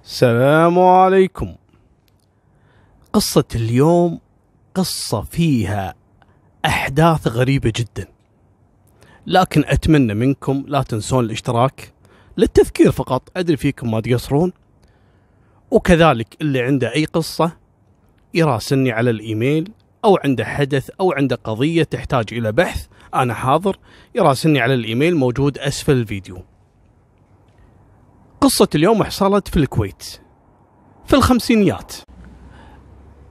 السلام عليكم. قصة اليوم قصة فيها أحداث غريبة جدا، لكن أتمنى منكم لا تنسون الاشتراك للتذكير فقط، أدري فيكم ما تقصرون. وكذلك اللي عنده أي قصة يراسلني على الإيميل، أو عنده حدث أو عنده قضية تحتاج إلى بحث، أنا حاضر، يراسلني على الإيميل موجود أسفل الفيديو. قصة اليوم حصلت في الكويت في الخمسينيات.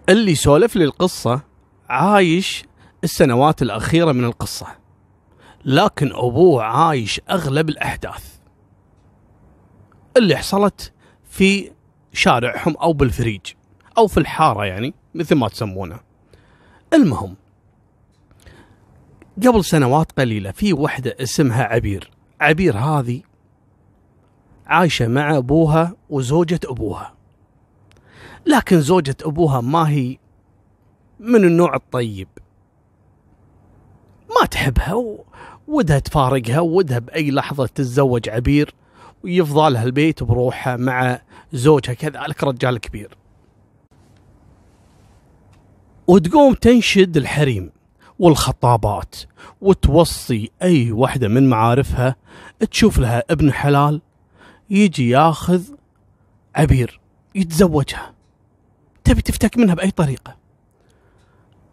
اللي سولف لي القصة عايش السنوات الأخيرة من القصة، لكن أبوه عايش أغلب الأحداث اللي حصلت في شارعهم أو بالفريج أو في الحارة، يعني مثل ما تسمونه. المهم، قبل سنوات قليلة في وحدة اسمها عبير هذه عايشة مع أبوها وزوجة أبوها، لكن زوجة أبوها ما هي من النوع الطيب، ما تحبها ودها تفارقها، ودها بأي لحظة تتزوج عبير ويفضلها البيت بروحها مع زوجها، كذلك رجال كبير. وتقوم تنشد الحريم والخطابات وتوصي أي وحدة من معارفها تشوف لها ابن حلال يجي ياخذ عبير يتزوجها، تبي تفتك منها بأي طريقة.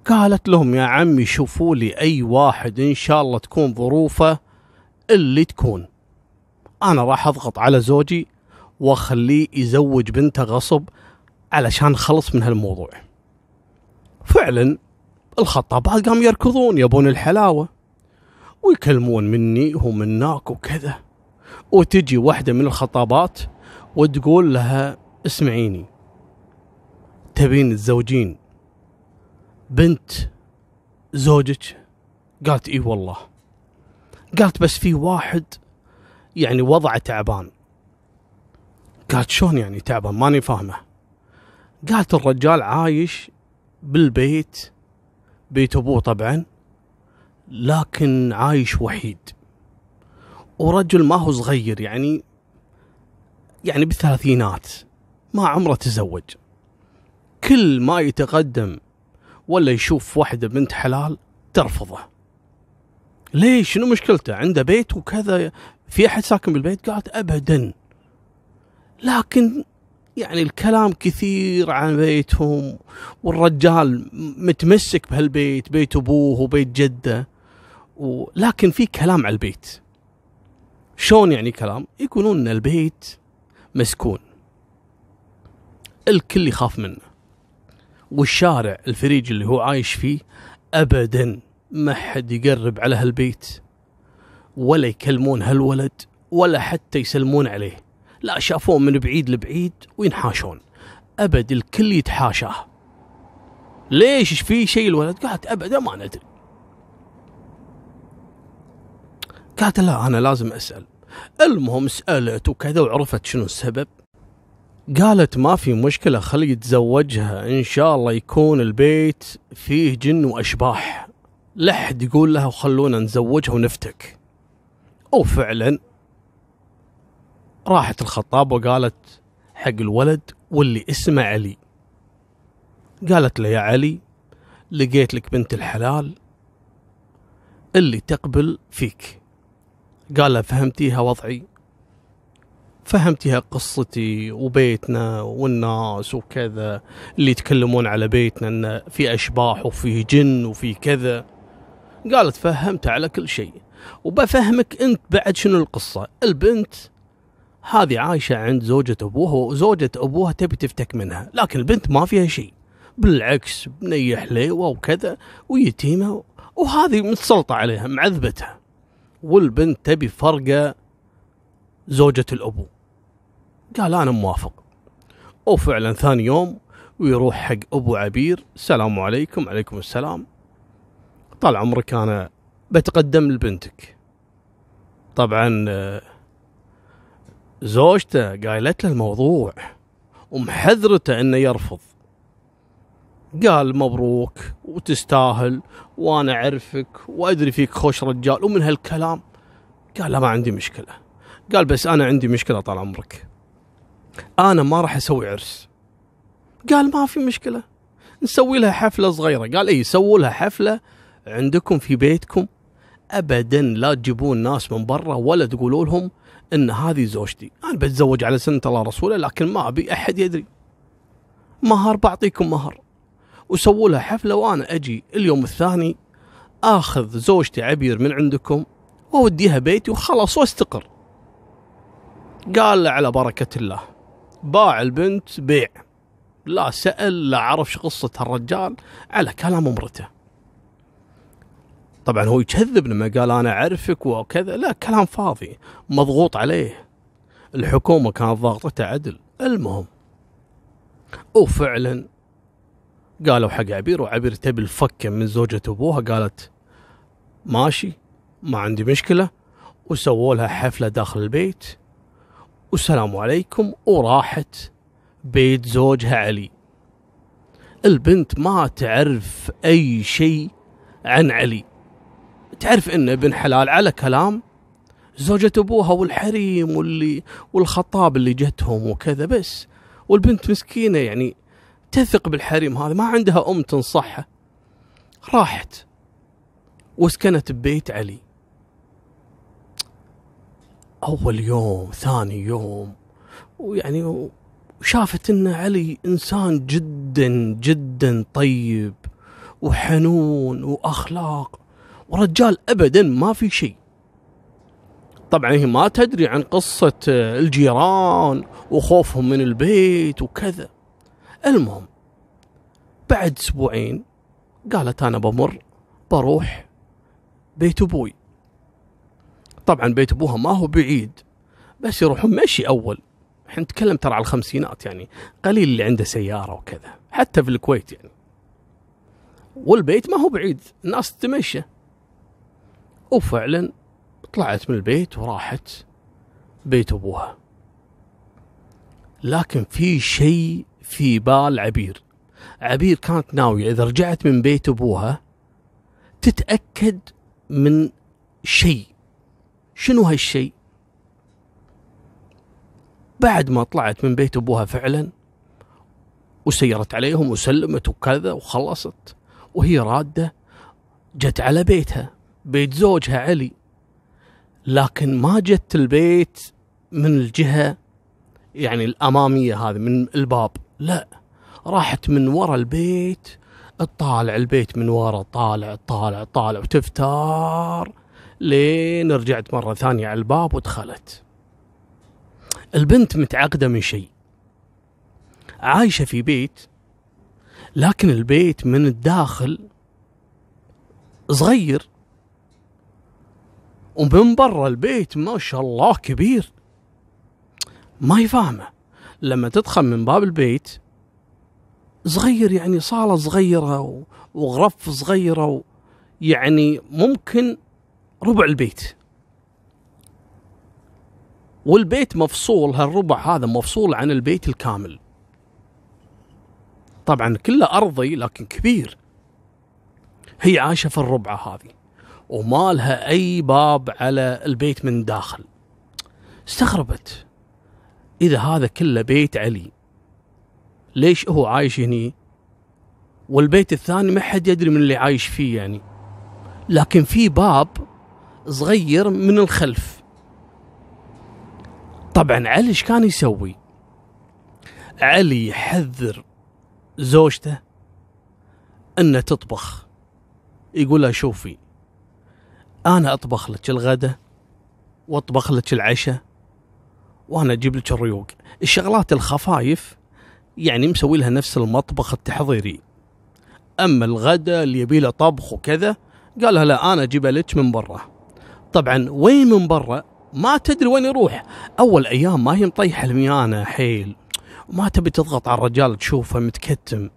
قالت لهم يا عمي شوفوا لي أي واحد إن شاء الله تكون ظروفه اللي تكون، أنا راح أضغط على زوجي وأخليه يزوج بنته غصب علشان خلص من هالموضوع. فعلا الخطابات قام يركضون يبون الحلاوة ويكلمون مني ومناك وكذا، وتجي واحدة من الخطابات وتقول لها اسمعيني، تبين تزوجين بنت زوجك؟ قالت اي والله. قالت بس في واحد يعني وضعه تعبان. قالت شلون يعني تعبان؟ ماني فاهمه. قالت الرجال عايش بالبيت، بيت ابوه طبعا، لكن عايش وحيد، ورجل ما هو صغير، يعني بالثلاثينات، ما عمره تزوج. كل ما يتقدم ولا يشوف واحدة بنت حلال ترفضه. ليش؟ شنو مشكلته؟ عنده بيت وكذا، في أحد ساكن بالبيت؟ قالت أبدا، لكن يعني الكلام كثير عن بيتهم، والرجال متمسك بهالبيت، بيت أبوه وبيت جده، لكن في كلام على البيت. شون يعني كلام؟ يقولون ان البيت مسكون، الكل يخاف منه، والشارع الفريج اللي هو عايش فيه ابدا ما حد يقرب على هالبيت ولا يكلمون هالولد ولا حتى يسلمون عليه، لا شافوه من بعيد لبعيد وينحاشون، ابد الكل يتحاشاه. ليش؟ في شيء الولد؟ قالت ابدا ما ندري. قالت لا انا لازم اسال. المهم سالت وكذا وعرفت شنو السبب. قالت ما في مشكله، خلي يتزوجها، ان شاء الله يكون البيت فيه جن واشباح، لا حد يقول لها وخلونا نزوجها ونفتك. وفعلا راحت الخطابه وقالت حق الولد واللي اسمه علي، قالت له يا علي لقيت لك بنت الحلال اللي تقبل فيك. قال له فهمتيها وضعي؟ فهمتيها قصتي وبيتنا والناس وكذا اللي يتكلمون على بيتنا ان في اشباح وفيه جن وفي كذا؟ قالت فهمت على كل شيء، وبفهمك انت بعد شنو القصة. البنت هذه عايشة عند زوجة ابوها، وزوجة ابوها تبي تفتك منها، لكن البنت ما فيها شيء، بالعكس بنية حليوة وكذا ويتيمة، وهذه متسلطة عليها معذبتها، والبنت تبي فرقة زوجة الأبو. قال أنا موافق. وفعلا ثاني يوم ويروح حق أبو عبير، السلام عليكم. عليكم السلام. طال عمرك أنا بتقدم لبنتك. طبعا زوجته قايلت له الموضوع ومحذرته أنه يرفض. قال مبروك وتستاهل وأنا أعرفك وأدري فيك خوش رجال ومن هالكلام. قال لا ما عندي مشكلة. قال بس أنا عندي مشكلة طال عمرك. أنا ما راح أسوي عرس. قال ما في مشكلة، نسوي لها حفلة صغيرة. قال إيه، سووا لها حفلة عندكم في بيتكم، أبدا لا تجيبون ناس من برا ولا تقولوا لهم إن هذه زوجتي، أنا بتزوج على سنة الله رسوله، لكن ما أبي أحد يدري. مهر بعطيكم مهر. وسووا لها حفلة، وأنا أجي اليوم الثاني آخذ زوجتي عبير من عندكم وأوديها بيتي وخلاص واستقر. قال على بركة الله. باع البنت بيع، لا سأل لا عرف قصة الرجال، على كلام امرته. طبعا هو يكذب لما قال أنا أعرفك وكذا، لا كلام فاضي، مضغوط عليه، الحكومة كانت ضاغطته عدل. المهم وفعلا قالوا حق عبير، وعبير تبي الفكة من زوجة أبوها، قالت ماشي ما عندي مشكلة، وسووا لها حفلة داخل البيت والسلام عليكم، وراحت بيت زوجها علي. البنت ما تعرف أي شيء عن علي، تعرف إنه ابن حلال على كلام زوجة أبوها والحريم والخطاب اللي جتهم وكذا بس. والبنت مسكينة يعني تثق بالحريم هذا، ما عندها أم تنصحها. راحت وسكنت ببيت علي. أول يوم ثاني يوم ويعني وشافت إن علي إنسان جدا جدا طيب وحنون وأخلاق ورجال، أبدا ما في شيء. طبعا هي ما تدري عن قصة الجيران وخوفهم من البيت وكذا. المهم بعد أسبوعين قالت أنا بروح بيت أبوي. طبعا بيت أبوها ما هو بعيد، بس يروحون مشي. أول احنا نتكلم ترى على الخمسينات، يعني قليل اللي عنده سيارة وكذا، حتى في الكويت يعني. والبيت ما هو بعيد، الناس تمشي. وفعلا طلعت من البيت وراحت بيت أبوها. لكن في شيء في بال عبير كانت ناوية إذا رجعت من بيت أبوها تتأكد من شيء. شنو هالشيء؟ بعد ما طلعت من بيت أبوها فعلا وسيرت عليهم وسلمت وكذا وخلصت، وهي رادة جت على بيتها، بيت زوجها علي. لكن ما جت البيت من الجهة يعني الأمامية هذه من الباب، لا، راحت من وراء البيت، تطالع البيت من وراء، طالع وتفتار لين رجعت مرة ثانية على الباب ودخلت. البنت متعقدة من شيء، عايشة في بيت لكن البيت من الداخل صغير، ومن برا البيت ما شاء الله كبير. ما هي فاهمة لما تدخل من باب البيت صغير، يعني صالة صغيرة وغرف صغيرة، يعني ممكن ربع البيت، والبيت مفصول، هالربع هذا مفصول عن البيت الكامل. طبعا كله أرضي لكن كبير. هي عايشة في الربعة هذه وما لها أي باب على البيت من داخل. استغربت، إذا هذا كله بيت علي ليش هو عايش هني والبيت الثاني ما حد يدري من اللي عايش فيه يعني، لكن في باب صغير من الخلف. طبعا علي ايش كان يسوي؟ علي يحذر زوجته انه تطبخ، يقول لها شوفي انا اطبخ لك الغداء واطبخ لك العشاء وانا اجيب لك الريوق، الشغلات الخفايف يعني مسوي لها نفس المطبخ التحضيري، اما الغداء اللي يبي له طبخ وكذا قال لها لا انا اجيبها لك من برا. طبعا وين من برا؟ ما تدري وين يروح. اول ايام ما هي مطيحه الميانه حيل وما تبي تضغط على الرجال تشوفه متكتم،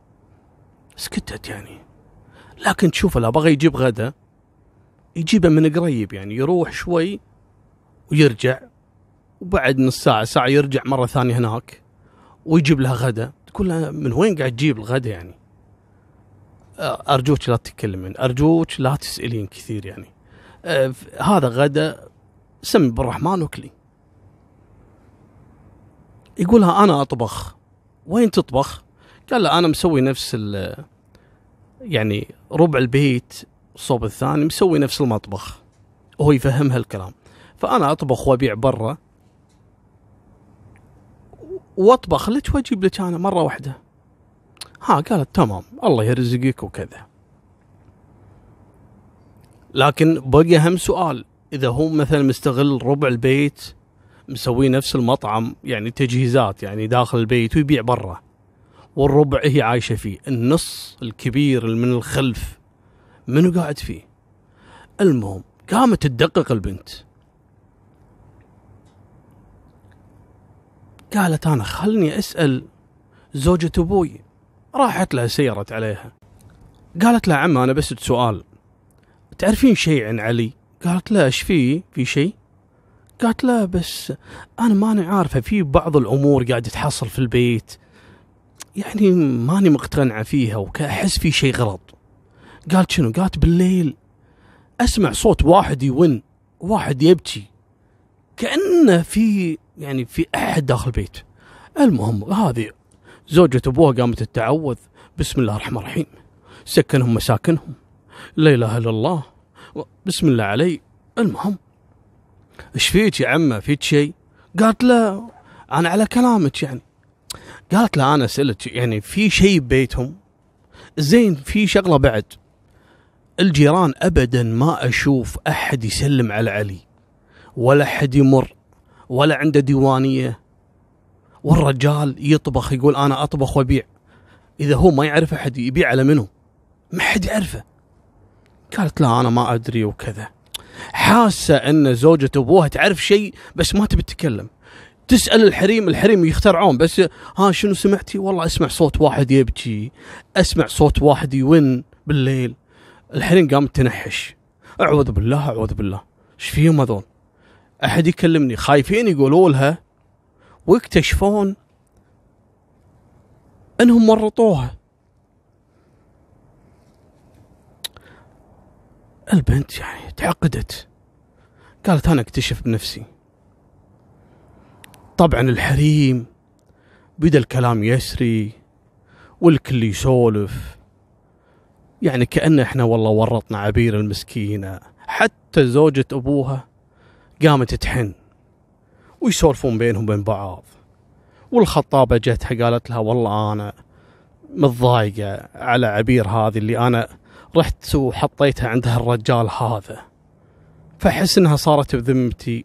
سكتت يعني. لكن تشوفه لا بغى يجيب غدا يجيبه من قريب، يعني يروح شوي ويرجع، وبعد نص ساعة ساعة يرجع مرة ثانية هناك ويجيب لها غدا. تقول لها من وين قاعد تجيب الغدا يعني؟ أرجوك لا تتكلمين، أرجوك لا تسألين كثير يعني، هذا غدا سمي بالرحمن وكلي. يقولها أنا أطبخ. وين تطبخ؟ قال له أنا مسوي نفس يعني ربع البيت الصوب الثاني مسوي نفس المطبخ. وهو يفهمها الكلام. فأنا أطبخ وأبيع برا، وأطبخ لك وأجيب لك أنا مرة واحدة. قالت تمام الله يرزقك وكذا. لكن بقي هم سؤال، إذا هو مثلا مستغل ربع البيت مسوي نفس المطعم يعني تجهيزات يعني داخل البيت ويبيع برا، والربع هي عايشة فيه، النص الكبير من الخلف منو قاعد فيه؟ المهم قامت تدقق البنت، قالت أنا خلني أسأل زوجة أبوي. راحت لها سيرت عليها، قالت لها عم أنا بس سؤال، تعرفين شيء عن علي؟ قالت لا ايش فيه؟ في شيء؟ قالت لا بس أنا ماني عارفة، في بعض الأمور قاعدة تحصل في البيت يعني ماني مقتنعة فيها وكأحس في شيء غلط. قالت شنو؟ قالت بالليل أسمع صوت واحد يون، واحد يبكي كأنه في يعني في أحد داخل البيت. المهم هذه زوجة أبوها قامت تتعوذ بسم الله الرحمن الرحيم، سكنهم مساكنهم، لا إله إلا الله، بسم الله علي. المهم ايش فيك يا عمه؟ فيك شيء؟ قالت لا أنا على كلامك يعني. قالت لا أنا سألت يعني في شيء ببيتهم زين. في شغلة بعد، الجيران أبدا ما أشوف أحد يسلم على علي، ولا أحد يمر، ولا عنده ديوانية، والرجال يطبخ يقول أنا أطبخ وأبيع. إذا هو ما يعرف أحد يبيع على منه؟ ما حد يعرفه. قالت لا أنا ما أدري وكذا، حاسة أن زوجة أبوها تعرف شيء بس ما تبي تتكلم. تسأل الحريم يخترعون بس شنو سمعتي؟ والله أسمع صوت واحد يبكي، أسمع صوت واحد يون بالليل. الحريم قامت تنحش، أعوذ بالله أعوذ بالله، إيش فيهم هذول؟ أحد يكلمني، خايفين يقولوا لها، ويكتشفون أنهم مرطوها. البنت يعني تعقدت، قالت أنا أكتشف بنفسي. طبعا الحريم بدأ الكلام يسري والكل يسولف، يعني كأن احنا والله ورطنا عبير المسكينة. حتى زوجة أبوها قامت تحن ويسولفون بينهم بين بعض. والخطابة جتها قالت لها والله أنا متضايقة على عبير هذه اللي أنا رحت وحطيتها عندها الرجال هذا، فحس انها صارت بذمتي.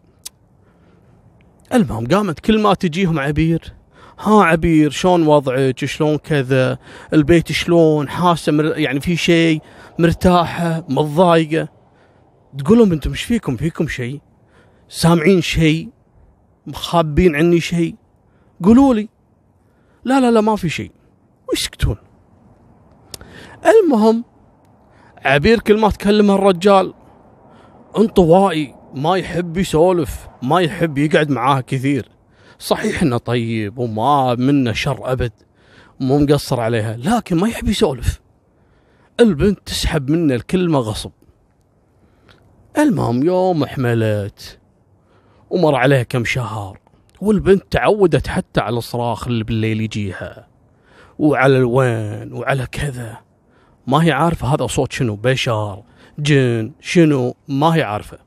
المهم قامت كل ما تجيهم عبير، عبير شلون وضعك؟ شلون كذا؟ البيت شلون؟ حاسة يعني في شيء؟ مرتاحة؟ متضايقة؟ تقولهم انتم ايش فيكم؟ فيكم شيء؟ سامعين شيء؟ مخابين عني شيء؟ قولوا لي. لا ما في شيء، ويسكتون. المهم عبير كل ما تكلم الرجال انطوائي، ما يحب يسولف، ما يحب يقعد معاه كثير. صحيح انه طيب وما منه شر ابد، مو مقصر عليها، لكن ما يحب يسولف. البنت تسحب منه الكلمة غصب. المهم يوم حملت ومر عليها كم شهر، والبنت تعودت حتى على الصراخ اللي بالليل يجيها، وعلى الوين وعلى كذا. ما هي عارفة هذا صوت شنو، بشر، جن، شنو، ما هي عارفة.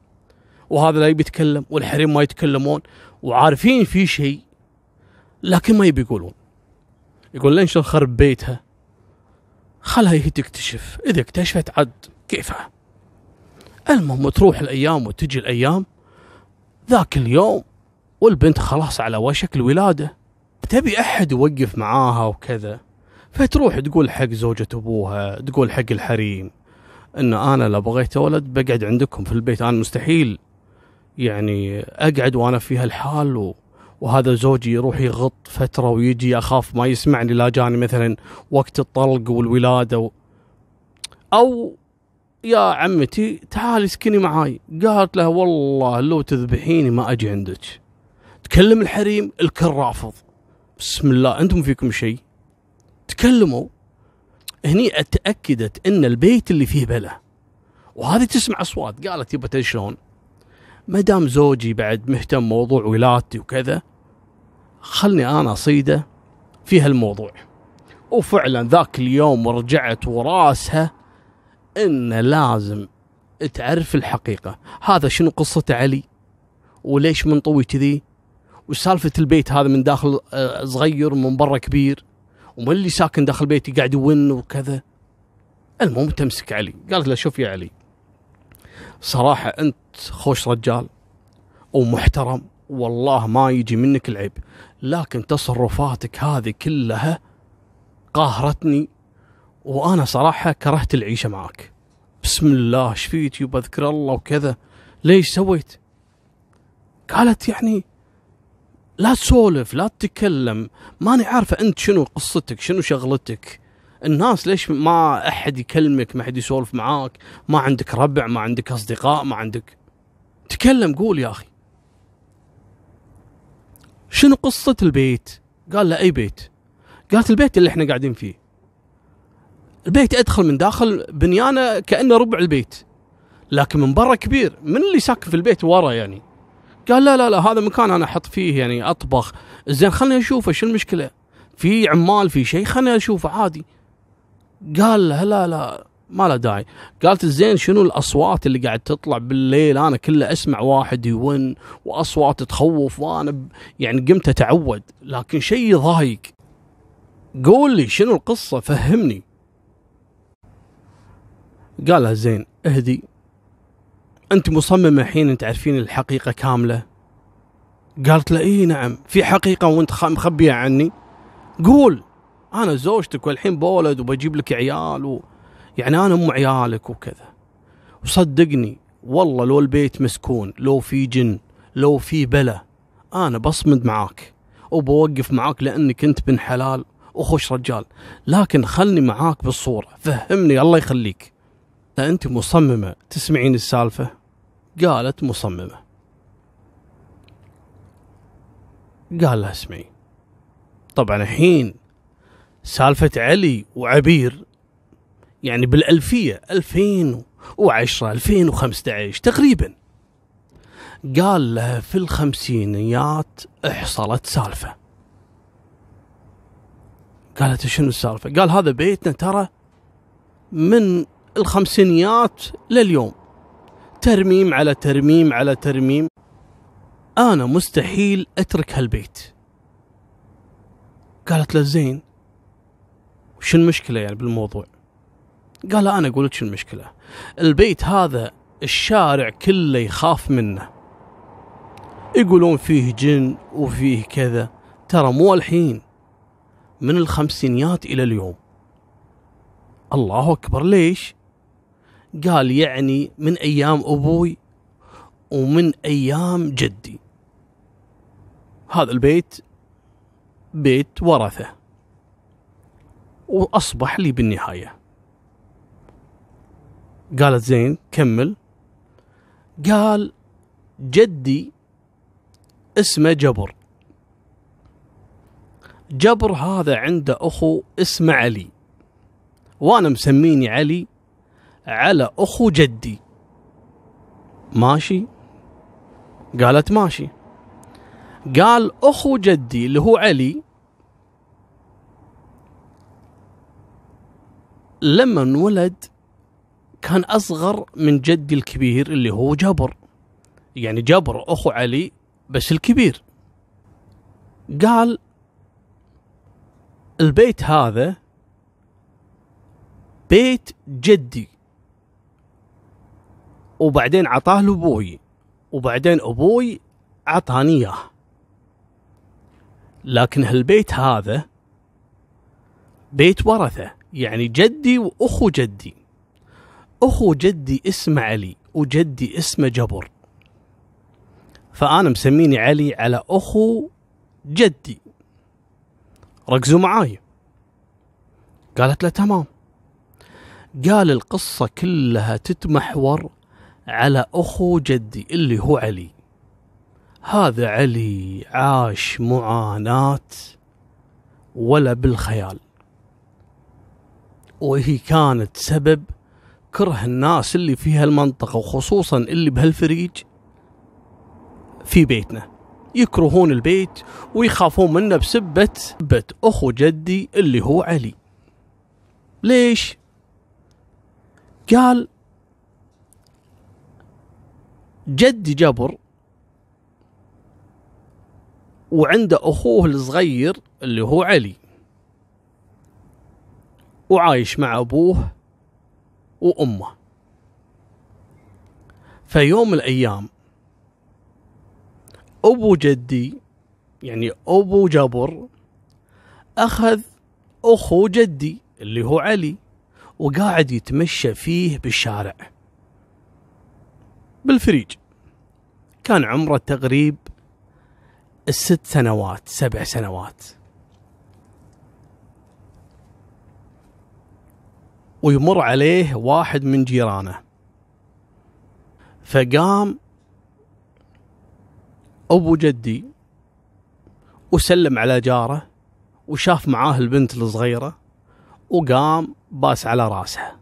وهذا لا يبي يتكلم والحريم ما يتكلمون، وعارفين في شيء لكن ما يبي يقولون. يقول لين شلون خرب بيتها، خلها هي تكتشف، إذا اكتشفت عد كيفها. المهم تروح الأيام وتجي الأيام. ذاك اليوم والبنت خلاص على وشك الولادة، تبي أحد يوقف معاها وكذا، فتروح تقول حق زوجة أبوها، تقول حق الحريم إن أنا لو بغيت ولد بقعد عندكم في البيت، أنا مستحيل يعني أقعد وأنا في هالحال، وهذا زوجي يروح يغط فترة ويجي، أخاف ما يسمعني، لا جاني مثلا وقت الطلق والولادة أو يا عمتي تعالي اسكني معاي. قالت له والله لو تذبحيني ما أجي عندك. تكلم الحريم الكل رافض، بسم الله أنتم فيكم شيء؟ تكلموا. هني اتأكدت ان البيت اللي فيه بلا، وهذه تسمع اصوات. قالت يبا شلون ما دام زوجي بعد مهتم موضوع ولادتي وكذا، خلني أنا أصيده في هالموضوع. وفعلا ذاك اليوم رجعت وراسها إن لازم تعرف الحقيقة. هذا شنو قصة علي، وليش منطوي كذي، وسالفة البيت هذا من داخل صغير ومن برا كبير، ومن اللي ساكن داخل بيتي قاعد يون وكذا. المهم تمسك علي، قالت له شوف يا علي، صراحة أنت خوش رجال ومحترم، والله ما يجي منك العيب، لكن تصرفاتك هذه كلها قاهرتني، وأنا صراحة كرهت العيشة معك. بسم الله ايش فيك يبا، اذكر الله وكذا، ليش سويت؟ قالت يعني لا تسولف لا تتكلم، ماني عارفة أنت شنو قصتك، شنو شغلتك، الناس ليش ما أحد يكلمك، ما أحد يسولف معاك، ما عندك ربع، ما عندك أصدقاء، ما عندك، تكلم قول يا أخي شنو قصة البيت؟ قال له أي بيت؟ قالت البيت اللي احنا قاعدين فيه. البيت أدخل من داخل بنيانه كأنه ربع البيت، لكن من برا كبير، من اللي ساكن في البيت ورا يعني. قال لا لا لا، هذا مكان أنا أحط فيه يعني أطبخ، زين خلني أشوفه شو المشكلة، في عمال في شيء خلني أشوفه عادي. قال لا لا لا ما له داعي. قالت زين شنو الأصوات اللي قاعد تطلع بالليل، أنا كله أسمع واحد يون وأصوات تخوف، وأنا يعني قمت أتعود، لكن شيء يضايق، قول لي شنو القصة فهمني. قالها زين اهدي، أنت مصممة الحين تعرفين الحقيقة كاملة؟ قالت له إيه نعم في حقيقة وأنت مخبيها عني، قول أنا زوجتك والحين بولد وبجيب لك عيال يعني أنا أم عيالك وكذا، وصدقني والله لو البيت مسكون، لو في جن، لو في بلا، أنا بصمد معاك وبوقف معاك لأنك أنت بن حلال وخش رجال، لكن خلني معاك بالصورة، فهمني الله يخليك. أنت مصممة تسمعين السالفة؟ قالت مصممة. قال لها اسمعي، طبعا الحين سالفة علي وعبير يعني بالألفية 2010 2015 تقريبا. قال لها في الخمسينيات حصلت سالفة. قالت شنو السالفة؟ قال هذا بيتنا ترى من الخمسينيات لليوم، ترميم على ترميم على ترميم، أنا مستحيل أترك هالبيت. قالت له زين وش المشكلة يعني بالموضوع؟ قال أنا أقول لك شو المشكلة، البيت هذا الشارع كله يخاف منه، يقولون فيه جن وفيه كذا، ترى مو الحين، من الخمسينيات إلى اليوم. الله أكبر، ليش؟ قال يعني من أيام أبوي ومن أيام جدي، هذا البيت بيت ورثة وأصبح لي بالنهاية. قالت زين كمل. قال جدي اسمه جبر، جبر هذا عنده أخو اسمه علي، وأنا مسميني علي على أخو جدي، ماشي؟ قالت ماشي. قال أخو جدي اللي هو علي لما انولد كان أصغر من جدي الكبير اللي هو جبر، يعني جبر أخو علي بس الكبير. قال البيت هذا بيت جدي، وبعدين عطاه لأبوي، وبعدين أبوي عطاني إياه، لكن هالبيت هذا بيت ورثة، يعني جدي وأخو جدي، أخو جدي اسمه علي وجدي اسمه جبر، فأنا مسميني علي على أخو جدي. ركزوا معاي. قالت له تمام. قال القصة كلها تتمحور على أخو جدي اللي هو علي. هذا علي عاش معاناة ولا بالخيال، وهي كانت سبب كره الناس اللي في هالمنطقة وخصوصا اللي بهالفريج في بيتنا. يكرهون البيت ويخافون منه بسبة أخو جدي اللي هو علي. ليش؟ قال جدي جبر وعنده أخوه الصغير اللي هو علي، وعايش مع أبوه وأمه. فيوم من الأيام أبو جدي يعني أبو جبر أخذ أخو جدي اللي هو علي وقاعد يتمشى فيه بالشارع بالفريج. كان عمره تقريب 6 سنوات 7 سنوات. ويمر عليه واحد من جيرانه، فقام أبو جدي وسلم على جاره وشاف معاه البنت الصغيرة وقام باس على راسها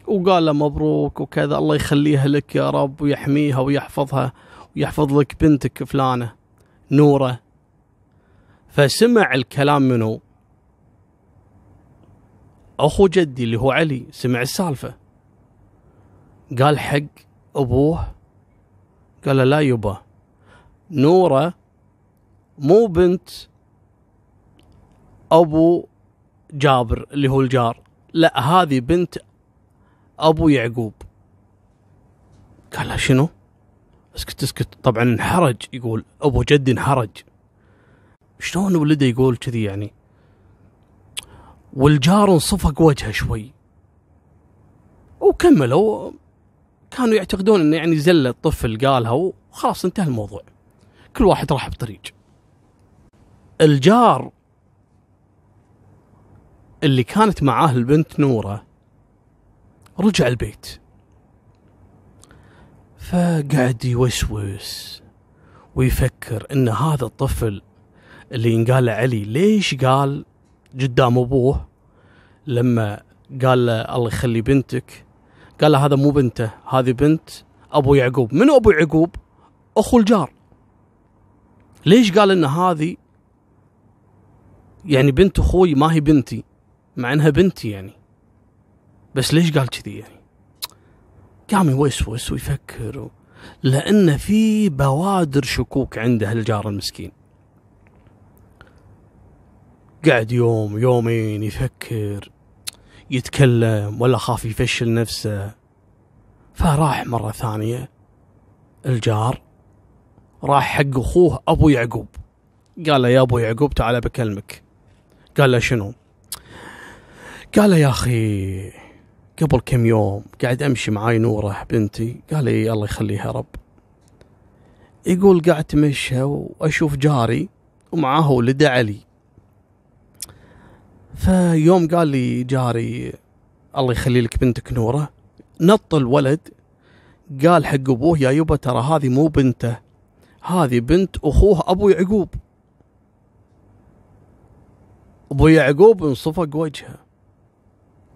وقال له مبروك وكذا، الله يخليها لك يا رب ويحميها ويحفظها ويحفظ لك بنتك فلانة نورة. فسمع الكلام منه أخو جدي اللي هو علي، سمع السالفة قال حق أبوه، قال له لا يبا، نورة مو بنت أبو جابر اللي هو الجار، لا هذه بنت أبو يعقوب. قال له شنو؟ اسكت. طبعا انحرج، يقول أبو جدي انحرج، شلون ولده يقول كذي يعني؟ والجار انصفق وجهه شوي وكملوا. كانوا يعتقدون انه يعني زلة الطفل قالها وخلاص انتهى الموضوع، كل واحد راح بطريق. الجار اللي كانت معاه البنت نورة رجع البيت، فقعد يوسوس ويفكر ان هذا الطفل اللي ينقال له علي ليش قال قدام ابوه لما قال له الله يخلي بنتك، قال له هذا مو بنته، هذه بنت ابو يعقوب. من ابو يعقوب؟ اخو الجار. ليش قال ان هذه يعني بنت اخوي ما هي بنتي، مع انها بنتي يعني، بس ليش قال كذي يعني؟ قام يوسوس ويفكر لأن في بوادر شكوك عنده الجار المسكين. قعد يوم يومين يفكر، يتكلم ولا خاف يفشل نفسه. فراح مرة ثانية الجار راح حق أخوه أبو يعقوب، قال له يا أبو يعقوب تعال بكلمك. قال له شنو؟ قال له يا أخي قبل كم يوم قاعد أمشي معاي نورة بنتي، قال لي الله يخليها رب، يقول قاعد تمشى وأشوف جاري ومعاه ولده علي. فيوم قال لي جاري الله يخلي لك بنتك نورة، نط الولد قال حق أبوه يا يبا ترى هذه مو بنته، هذه بنت أخوه أبو يعقوب. أبو يعقوب انصفق وجهه،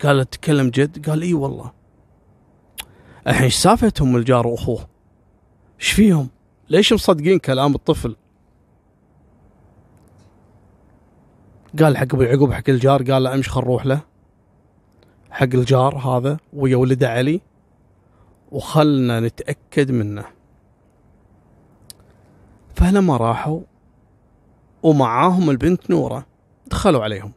قال تتكلم جد؟ قال اي والله. الحين ايش سالفتهم الجار واخوه؟ ايش فيهم؟ ليش مصدقين كلام الطفل؟ قال حق ابو يعقوب حق الجار، قال له امشي خل نروح له حق الجار هذا ويا ولده علي وخلنا نتأكد منه. فلما راحوا ومعاهم البنت نورة دخلوا عليهم،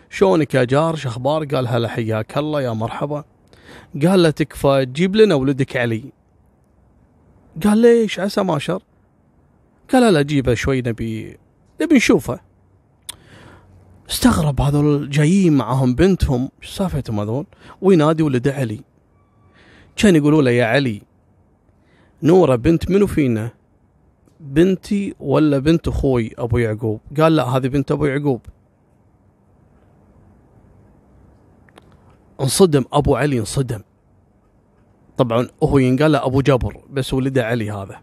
شونك يا جار شخبار؟ قال هلا حياك الله يا مرحبا. قال له تكفى تجيب لنا ولدك علي. قال ليش عسى ما شر؟ قال لا جيبه شوي نبي نشوفه. استغرب هذول جايين معهم بنتهم، ايش سالفتهم هذول؟ وينادي ولده علي. كان يقولوا له يا علي نورة بنت منو فينا؟ بنتي ولا بنت اخوي ابو يعقوب؟ قال لا هذه بنت ابو يعقوب. انصدم ابو علي، انصدم. طبعا هو ينقال له ابو جبر بس ولده علي هذا.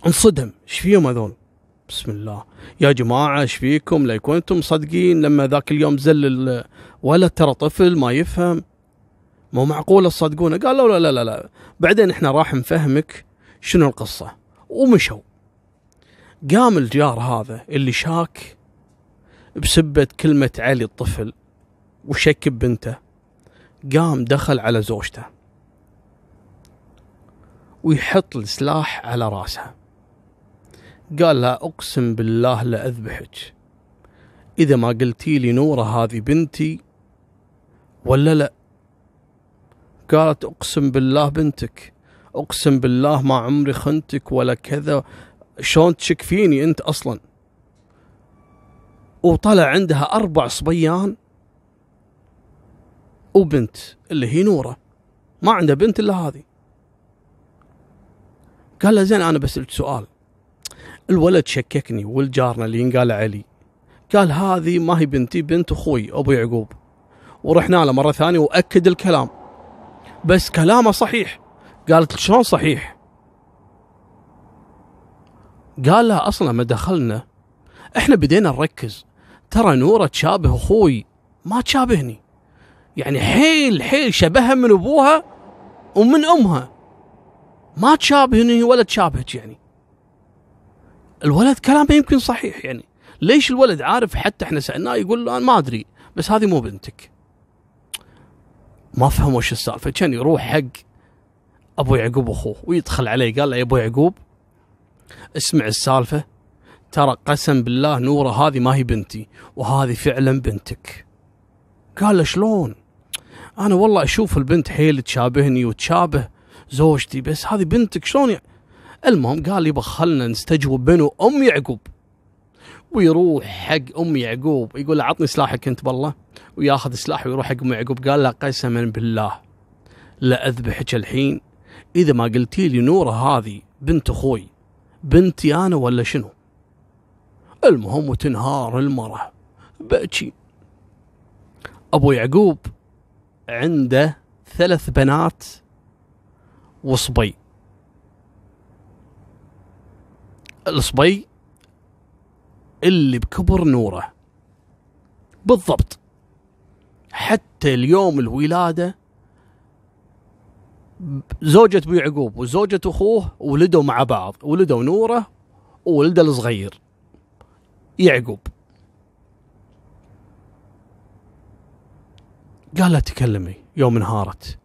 انصدم، ايش فيهم هذول؟ بسم الله يا جماعه ايش فيكم؟ لا كنتم مصدقين لما ذاك اليوم زل ولا ترى طفل ما يفهم، مو معقوله تصدقونه. قالوا لا لا لا لا بعدين احنا راح نفهمك شنو القصه. ومشوا. قام الجار هذا اللي شاك بسبة كلمة علي الطفل وشك ببنته، قام دخل على زوجته ويحط السلاح على راسها، قال لها أقسم بالله لأذبحك إذا ما قلتي لي نورة هذه بنتي ولا لا. قالت أقسم بالله بنتك، أقسم بالله ما عمري خنتك ولا كذا، شلون تشك فيني أنت أصلا؟ وطلع عندها 4 صبيان وبنت اللي هي نورة، ما عنده بنت إلا هذه. قال له زين أنا بسألك سؤال، الولد شككني والجارنا اللي ينقال علي قال هذه ما هي بنتي، بنت أخوي أبو يعقوب، ورحنا له مرة ثانية وأكد الكلام بس كلامه صحيح. قالت شلون صحيح؟ قال لها أصلا ما دخلنا إحنا بدينا نركز، ترى نورة تشابه أخوي ما تشابهني، يعني حيل حيل شبهها من أبوها ومن أمها، ما تشابهني ولا تشابهك. يعني الولد كلامه يمكن صحيح، يعني ليش الولد عارف؟ حتى احنا سألناه يقول أنا ما أدري بس هذه مو بنتك. ما فهم وش السالفة. كان يروح حق أبو يعقوب أخوه ويدخل عليه، قال له يا أبو يعقوب اسمع السالفة، ترى قسم بالله نورة هذه ما هي بنتي وهذه فعلا بنتك. قال له شلون؟ أنا والله أشوف البنت حيل تشابهني وتشابه زوجتي بس هذه بنتك شلون يعني؟ المهم قال يبا خلنا نستجوب بنو أم يعقوب، ويروح حق أم يعقوب يقول له عطني سلاحك أنت بالله، وياخذ سلاح ويروح حق أم يعقوب. قال له قسما بالله لا أذبحك الحين إذا ما قلتي لي نورة هذه بنت أخوي بنتي أنا ولا شنو. المهم وتنهار المرة بأتشي. أبو يعقوب عنده 3 بنات وصبي. الصبي اللي بكبر نورة بالضبط، حتى اليوم الولادة زوجة أبو يعقوب وزوجة أخوه ولدوا مع بعض، ولدوا نورة وولده الصغير يعقوب. قال لها تكلمي يوم انهارت،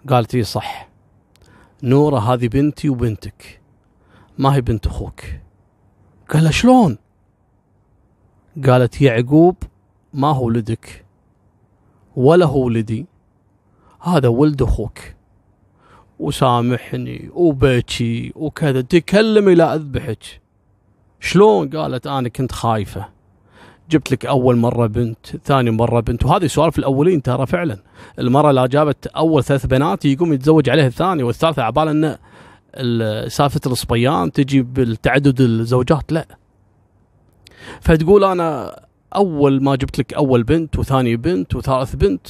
قالت اي صح نورة هذه بنتي وبنتك ما هي بنت أخوك. قال لها شلون؟ قالت يعقوب ما هو ولدك ولا هو ولدي، هذا ولد أخوك، وسامحني وبكي وكذا، تكلمي لا أذبحك. شلون؟ قالت أنا كنت خايفة، جبت لك أول مرة بنت، ثاني مرة بنت، وهذه سوالف الأولين ترى فعلا. المرة لا جابت أول 3 بنات يقوم يتزوج عليها الثانية والثالثة عبال أن سالفة الصبيان تجي بالتعدد الزوجات، لا. فتقول أنا أول ما جبت لك أول بنت وثاني بنت وثالث بنت،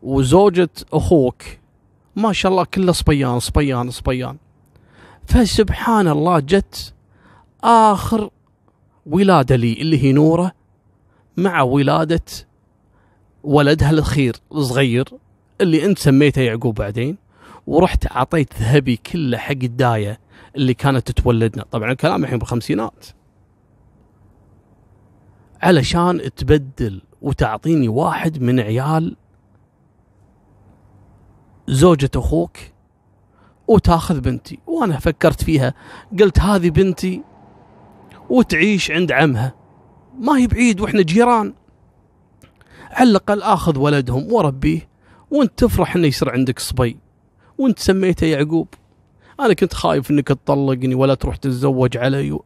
وزوجة أخوك ما شاء الله كله صبيان صبيان صبيان. فسبحان الله جت آخر ولادة لي اللي هي نورة مع ولادة ولدها الأخير الصغير اللي أنت سميته يعقوب بعدين، ورحت عطيت ذهبي كله حق الداية اللي كانت تتولدنا. طبعا الكلام الحين بالخمسينات، علشان تبدل وتعطيني واحد من عيال زوجة أخوك وتاخذ بنتي. وأنا فكرت فيها قلت هذه بنتي وتعيش عند عمها، ما هي بعيد وإحنا جيران، على الأقل آخذ ولدهم وربيه وانت تفرح إنه يصير عندك صبي وانت سميته يعقوب. أنا كنت خايف إنك تطلقني ولا تروح تتزوج علي.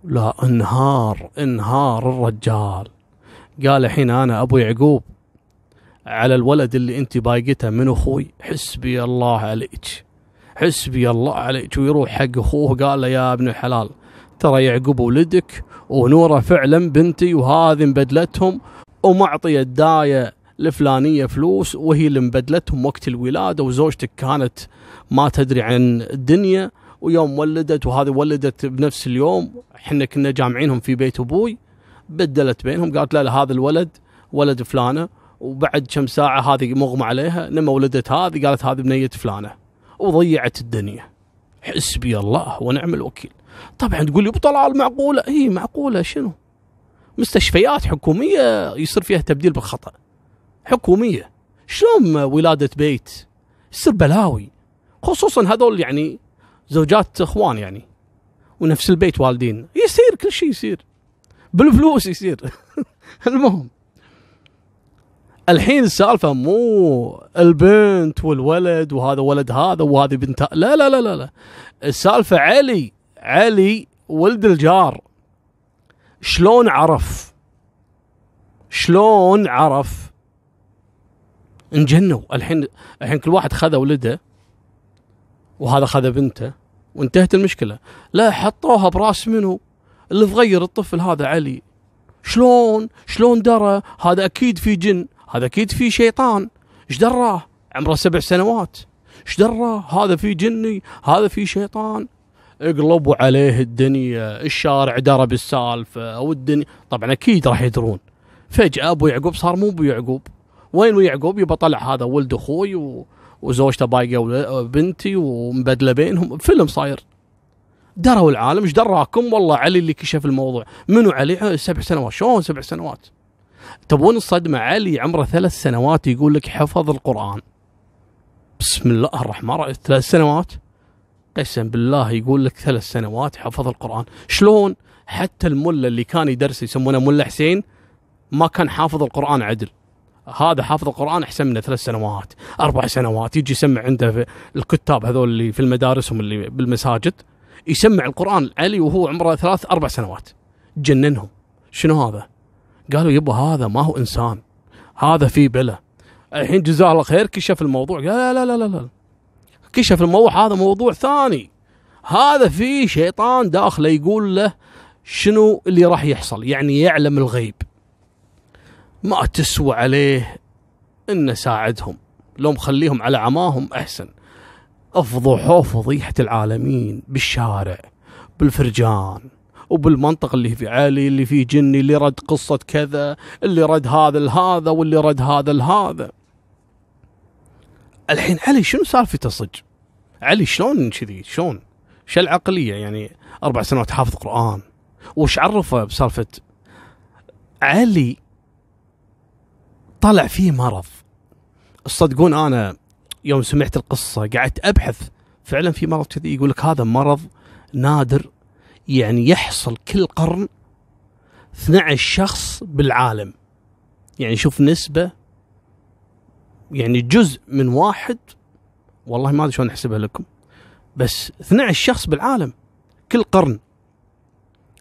لا، انهار الرجال. قال الحين أنا أبو يعقوب على الولد اللي انت بايقته من أخوي، حسبي الله عليك حسبي الله عليك. ويروح حق أخوه قال له يا ابن الحلال ترى يعقوب ولدك ونورة فعلا بنتي، وهذه مبدلتهم، ومعطية الداية الفلانية فلوس وهي اللي مبدلتهم وقت الولادة، وزوجتك كانت ما تدري عن الدنيا ويوم ولدت، وهذه ولدت بنفس اليوم احنا كنا جامعينهم في بيت أبوي، بدلت بينهم. قالت لا هذا الولد ولد فلانة، وبعد كم ساعة هذه مغمى عليها لما ولدت هذه قالت هذه بنية فلانة، وضيعت الدنيا. حسبي الله ونعم الوكيل. طبعا تقول لي ابو طلال معقوله؟ اي معقوله. شنو؟ مستشفيات حكوميه يصير فيها تبديل بالخطا، حكوميه. شلون ولاده بيت يصير بلاوي، خصوصا هذول يعني زوجات اخوان يعني ونفس البيت والدين، يصير كل شيء يصير بالفلوس يصير. المهم الحين السالفه مو البنت والولد وهذا ولد هذا وهذه بنت، لا لا لا لا، السالفه علي ولد الجار شلون عرف انجنوا. الحين كل واحد خذ ولده وهذا خذ بنته وانتهت المشكله. لا، حطوها براس منو اللي صغير الطفل هذا علي. شلون درى؟ هذا اكيد في جن، هذا اكيد في شيطان. ايش دراه؟ عمره 7 سنوات. ايش دراه؟ هذا في جني، هذا في شيطان. اقلبوا عليه الدنيا، الشارع درى بالسالفه والدنيا. طبعا اكيد راح يدرون. فجاه ابو يعقوب صار مو ابو يعقوب. وين ابو يعقوب؟ يبقى طلع هذا ولد اخوي وزوجته بايقه بنتي ومبدله بينهم، فيلم صاير. دروا العالم. ايش دراكم؟ والله علي اللي كشف الموضوع. منو علي؟ 7 سنوات. شلون 7 سنوات؟ تبون الصدمه؟ علي عمره 3 سنوات يقول لك حفظ القرآن. بسم الله الرحمن الرحيم. 3 سنوات قسم بالله يقول لك 3 سنوات حفظ القرآن. شلون؟ حتى الملا اللي كان يدرس يسمونه ملا حسين ما كان حافظ القرآن عدل. هذا حافظ القرآن أحسن منه 3 سنوات 4 سنوات. يجي يسمع عنده في الكتاب هذول اللي في المدارسهم اللي بالمساجد، يسمع القرآن علي وهو عمره 3 4 سنوات. جننهم. شنو هذا؟ قالوا يبا هذا ما هو إنسان، هذا في بلا. الحين جزاه الله خير كشف الموضوع. قال لا لا لا لا، كشف الموضوع هذا موضوع ثاني. هذا في شيطان داخله يقول له شنو اللي راح يحصل، يعني يعلم الغيب. ما تسوى عليه إن ساعدهم، لو مخليهم على عماهم أحسن. أفضحوا فضيحة العالمين بالشارع بالفرجان وبالمنطقة اللي في علي، اللي فيه جني، اللي رد قصة كذا، اللي رد هذا لهذا، واللي رد هذا لهذا. الحين علي شنو سالفته صج؟ علي شلون كذي؟ شلون؟ شو العقلية يعني 4 سنوات حافظ قرآن؟ وش عرفه بسالفة علي؟ طلع فيه مرض. تصدقون أنا يوم سمعت القصة قعدت أبحث، فعلا في مرض كذي. يقول لك هذا مرض نادر، يعني يحصل كل قرن 12 شخص بالعالم. يعني شوف نسبة، يعني جزء من واحد، والله ما أدري شلون أحسبها لكم، بس 12 شخص بالعالم كل قرن.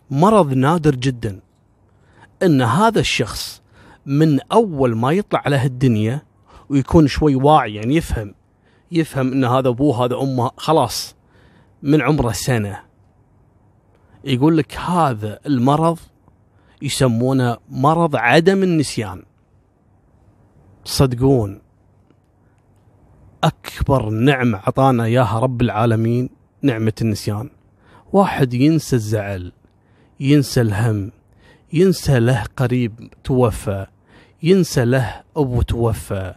مرض نادر جدا. إن هذا الشخص من أول ما يطلع على هالدنيا ويكون شوي واعي، يعني يفهم إن هذا أبوه هذا أمه، خلاص من عمره سنة. يقول لك هذا المرض يسمونه مرض عدم النسيان. صدقون أكبر نعمة عطانا إياها رب العالمين نعمة النسيان. واحد ينسى الزعل، ينسى الهم، ينسى له قريب توفى، ينسى له أبو توفى،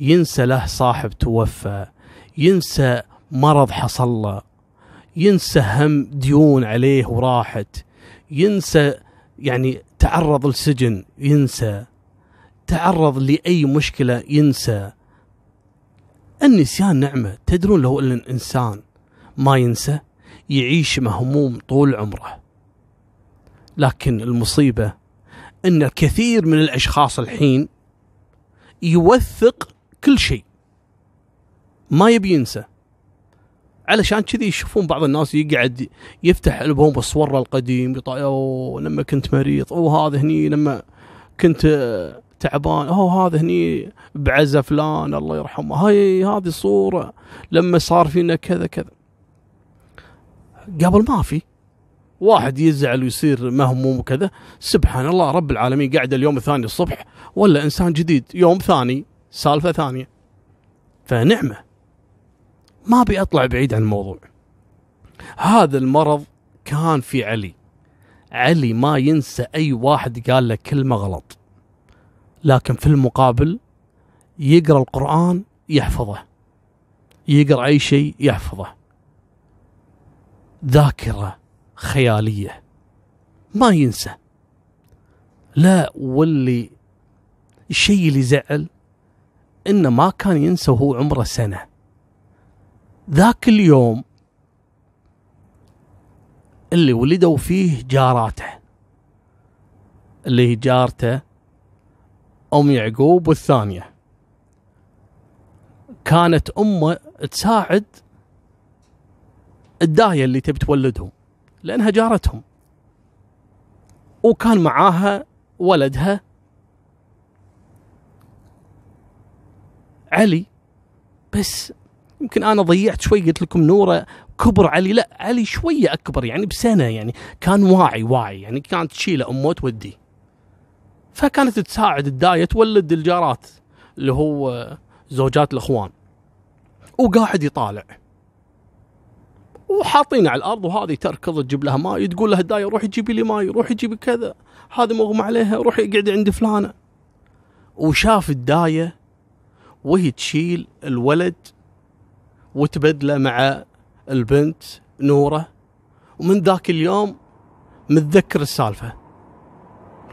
ينسى له صاحب توفى، ينسى مرض حصل له، ينسى هم ديون عليه وراحت، ينسى يعني تعرض لسجن، ينسى تعرض لأي مشكلة، ينسى. النسيان نعمة. تدرون لو أن الإنسان ما ينسى يعيش مهموم طول عمره. لكن المصيبة أن الكثير من الأشخاص الحين يوثق كل شيء، ما يبي ينسى. علشان كذي يشوفون بعض الناس يقعد يفتح ألبوم بالصور القديم، لما كنت مريض، هذا هني لما كنت تعبان، هذا هني بعزة فلان الله يرحمه، هذه الصورة لما صار فينا كذا كذا. قبل ما في واحد يزعل ويصير مهموم وكذا، سبحان الله رب العالمين قاعد اليوم الثاني الصبح ولا إنسان جديد، يوم ثاني سالفة ثانية. فنعمة. ما بي أطلع بعيد عن الموضوع. هذا المرض كان في علي ما ينسى أي واحد قال له كلمة غلط، لكن في المقابل يقرأ القرآن يحفظه، يقرأ أي شيء يحفظه. ذاكرة خيالية ما ينسى. لا، واللي الشيء اللي زعل إنه ما كان ينسى وهو عمره سنة. ذاك اليوم اللي ولدوا فيه جاراته، اللي هي جارته أم يعقوب، والثانية كانت أمه تساعد الداية اللي تبي تولدهم لأنها جارتهم، وكان معاها ولدها علي. بس يمكن أنا ضيعت شوي، قلت لكم نورة كبر علي، لا علي شوية أكبر يعني بسنة، يعني كان واعي يعني كانت تشيله أمه توديه، فكانت تساعد الداية تولد الجارات اللي هو زوجات الأخوان، وقاعد يطالع وحاطين على الأرض، وهذه تركض تجيب لها ماء، تقول لها الداية روحي جيبي لي ماء، روحي جيبي كذا، هذه مغمى عليها، روحي اقعدي عند فلانة. وشاف الداية وهي تشيل الولد وتبدله مع البنت نورة، ومن ذاك اليوم متذكر السالفة.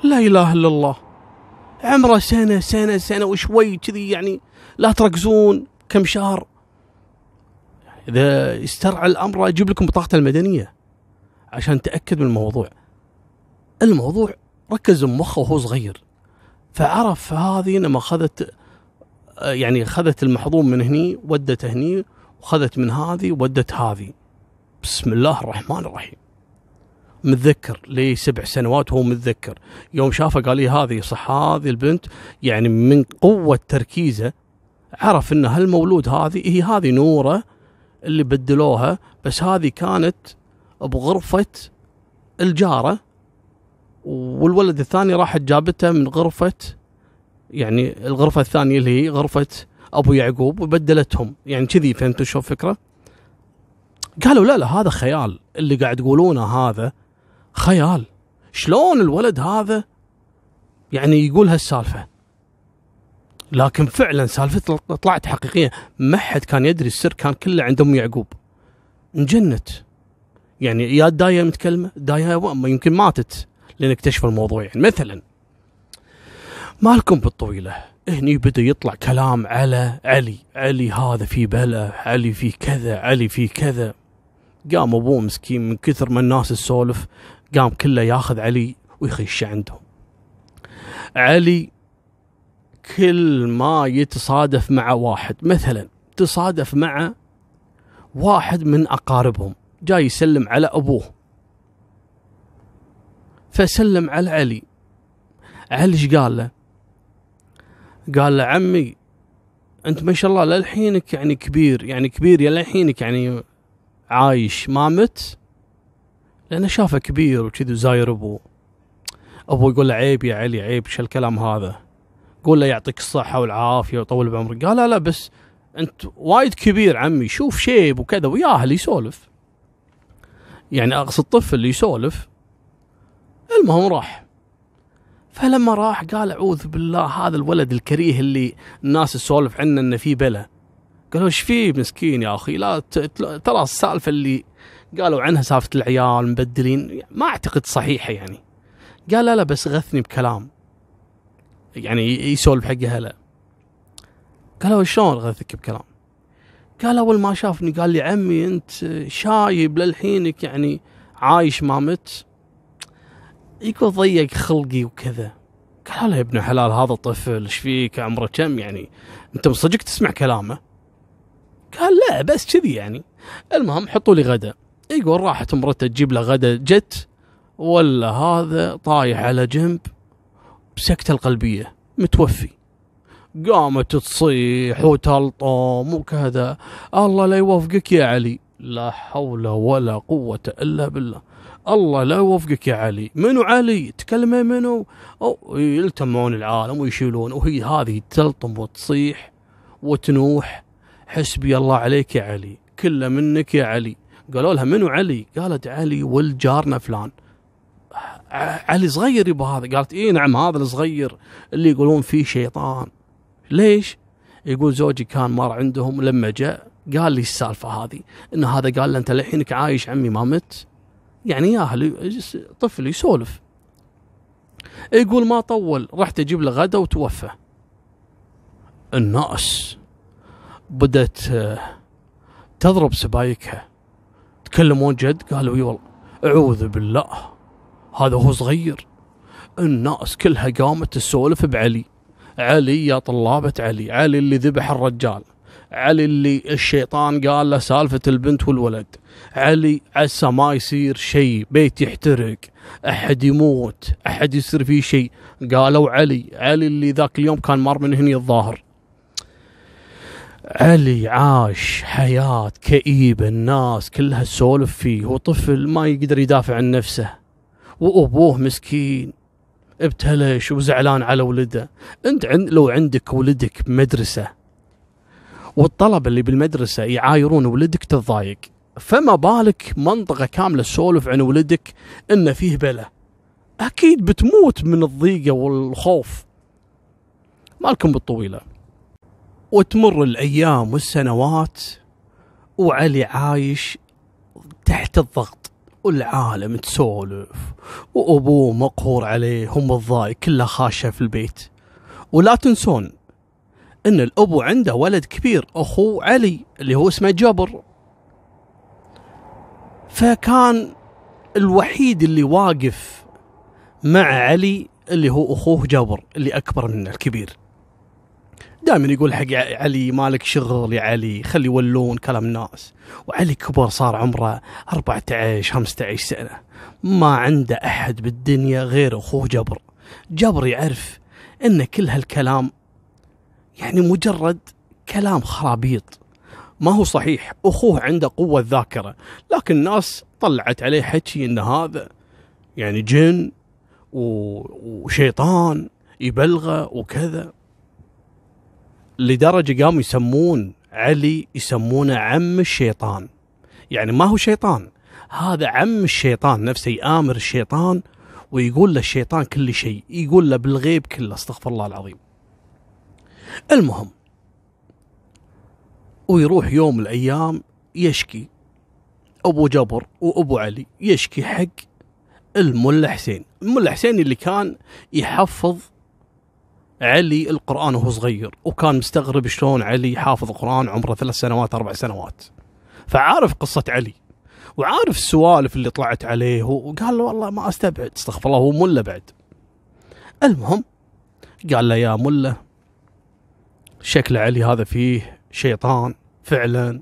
لا إله إلا الله، عمره سنة وشوي كذي، يعني لا تركزون كم شهر. إذا استرعى الأمر أجيب لكم بطاقة المدنية عشان تأكد من الموضوع ركز مخه وهو صغير، فعرف هذه لما خذت المحظوظ من هني ودت هني، وخذت من هذه ودت هذه. بسم الله الرحمن الرحيم. متذكر لي 7 سنوات وهو متذكر. يوم شافه قال لي هذه صح، هذه البنت، يعني من قوة تركيزه عرف ان هالمولود هذه نورة اللي بدلوها، بس هذه كانت بغرفة الجارة، والولد الثاني راحت جابته من غرفة، يعني الغرفة الثانية اللي هي غرفة أبو يعقوب، وبدلتهم يعني كذي. فهمتوا شو الفكرة؟ قالوا لا هذا خيال، اللي قاعد تقولونه هذا خيال. شلون الولد هذا يعني يقول هالسالفة؟ لكن فعلا سالفة طلعت حقيقية، ما حد كان يدري السر، كان كله عند أم يعقوب. انجنت يعني، يا الداية متكلمة، الداية يمكن ماتت لأن اكتشف الموضوع. يعني مثلا مالكم بالطويلة، هني بدأ يطلع كلام على علي هذا في بلا، علي في كذا، علي في كذا. قام أبوه مسكين من كثر ما الناس السولف، قام كله ياخذ علي ويخش عندهم. علي كل ما يتصادف مع واحد، مثلا تصادف مع واحد من أقاربهم جاي يسلم على أبوه، فسلم على علي. ايش قال له؟ قال له عمي أنت ما شاء الله للحينك يعني كبير يا للحينك يعني عايش ما مت، لأنه شافه كبير وكذا وزاير أبوه يقول له عيب يا علي، عيب شو الكلام هذا؟ قول له يعطيك الصحة والعافية ويطول بعمرك. قال لا بس أنت وايد كبير عمي، شوف شيب وكذا، وياه اللي يسولف، يعني أقصد طفل اللي يسولف. المهم راح، فلما راح قال أعوذ بالله، هذا الولد الكريه اللي الناس تسولف عنه إنه فيه بلا. قالوا ايش فيه مسكين يا أخي؟ لا ترى السالفة اللي قالوا عنها سالفة العيال مبدلين ما أعتقد صحيحة يعني. قال لا بس غثني بكلام، يعني يسولف حقه هلا. قالوا شلون غثك بكلام؟ قال أول ما شافني قال لي عمي أنت شايب للحينك يعني عايش ما مت، يقول ضيق خلقي وكذا. قال له يا ابن حلال هذا طفل، ايش فيك عمره كم يعني انت مصدق تسمع كلامه؟ قال لا بس كذي يعني. المهم حطوا لي غدا، يقول راحت مرته تجيب له غدا، جت ولا هذا طايح على جنب بسكتة القلبية متوفي. قامت تصيح وتلطم وكذا، الله لا يوفقك يا علي، لا حول ولا قوة إلا بالله، الله لا يوفقك يا علي. منو علي؟ تكلمه منو؟ أو يلتمون العالم ويشيلون، وهي هذه تلطم وتصيح وتنوح، حسبي الله عليك يا علي، كله منك يا علي. قالوا لها منو علي؟ قالت علي ولد جارنا فلان. علي صغير يبا هذا؟ قالت ايه نعم هذا الصغير اللي يقولون فيه شيطان. ليش؟ يقول زوجي كان مر عندهم، لما جاء قال لي السالفة هذه، ان هذا قال له انت لحينك عايش عمي ما مت. يعني ياهل طفل يسولف. يقول ما طول رحت اجيب له غدا وتوفى. الناس بدت تضرب سبايكها، تكلمون جد؟ قالوا اي والله. اعوذ بالله، هذا هو صغير. الناس كلها قامت تسولف بعلي. علي يا طلابة علي، علي اللي ذبح الرجال، علي اللي الشيطان قال له سالفة البنت والولد، علي عسى ما يصير شيء، بيت يحترق، أحد يموت، أحد يصير فيه شيء. قالوا علي، علي اللي ذاك اليوم كان مر من هني الظاهر. علي عاش حياة كئيبة، الناس كلها تسولف فيه، وطفل ما يقدر يدافع عن نفسه، وأبوه مسكين ابتلش وزعلان على ولده. انت لو عندك ولدك بمدرسة والطلبة اللي بالمدرسة يعايرون ولدك تتضايق، فما بالك منطقة كاملة تسولف عن ولدك انه فيه بلا؟ اكيد بتموت من الضيقة والخوف. مالكم بالطويلة. وتمر الايام والسنوات وعلي عايش تحت الضغط، والعالم تسولف، وابوه مقهور عليه ومتضايق، كله خاشه في البيت. ولا تنسون ان الابو عنده ولد كبير، اخوه علي اللي هو اسمه جبر، فكان الوحيد اللي واقف مع علي اللي هو اخوه جبر اللي اكبر منه الكبير. دائما يقول حق علي مالك شغل يا علي، خلي يولون كلام الناس. وعلي كبر، صار عمره 14 15 سنة، ما عنده أحد بالدنيا غير أخوه جبر. جبر يعرف أن كل هالكلام يعني مجرد كلام خرابيط، ما هو صحيح. أخوه عنده قوة ذاكرة، لكن الناس طلعت عليه حكي أن هذا يعني جن وشيطان يبلغه وكذا، لدرجة قاموا يسمون علي، يسمونه عم الشيطان. يعني ما هو شيطان، هذا عم الشيطان نفسه، يآمر الشيطان ويقول له الشيطان كل شيء، يقول له بالغيب كله، استغفر الله العظيم. المهم، ويروح يوم من الأيام يشكي أبو جبر وأبو علي، يشكي حق الملا حسين. الملا حسين اللي كان يحفظ علي القرآن وهو صغير، وكان مستغرب شلون علي حافظ القرآن عمره 3 سنوات 4 سنوات، فعارف قصة علي وعارف السوالف اللي طلعت عليه، وقال له والله ما استبعد، استغفر الله، هو ملا بعد. المهم قال له يا ملا، شكل علي هذا فيه شيطان فعلا،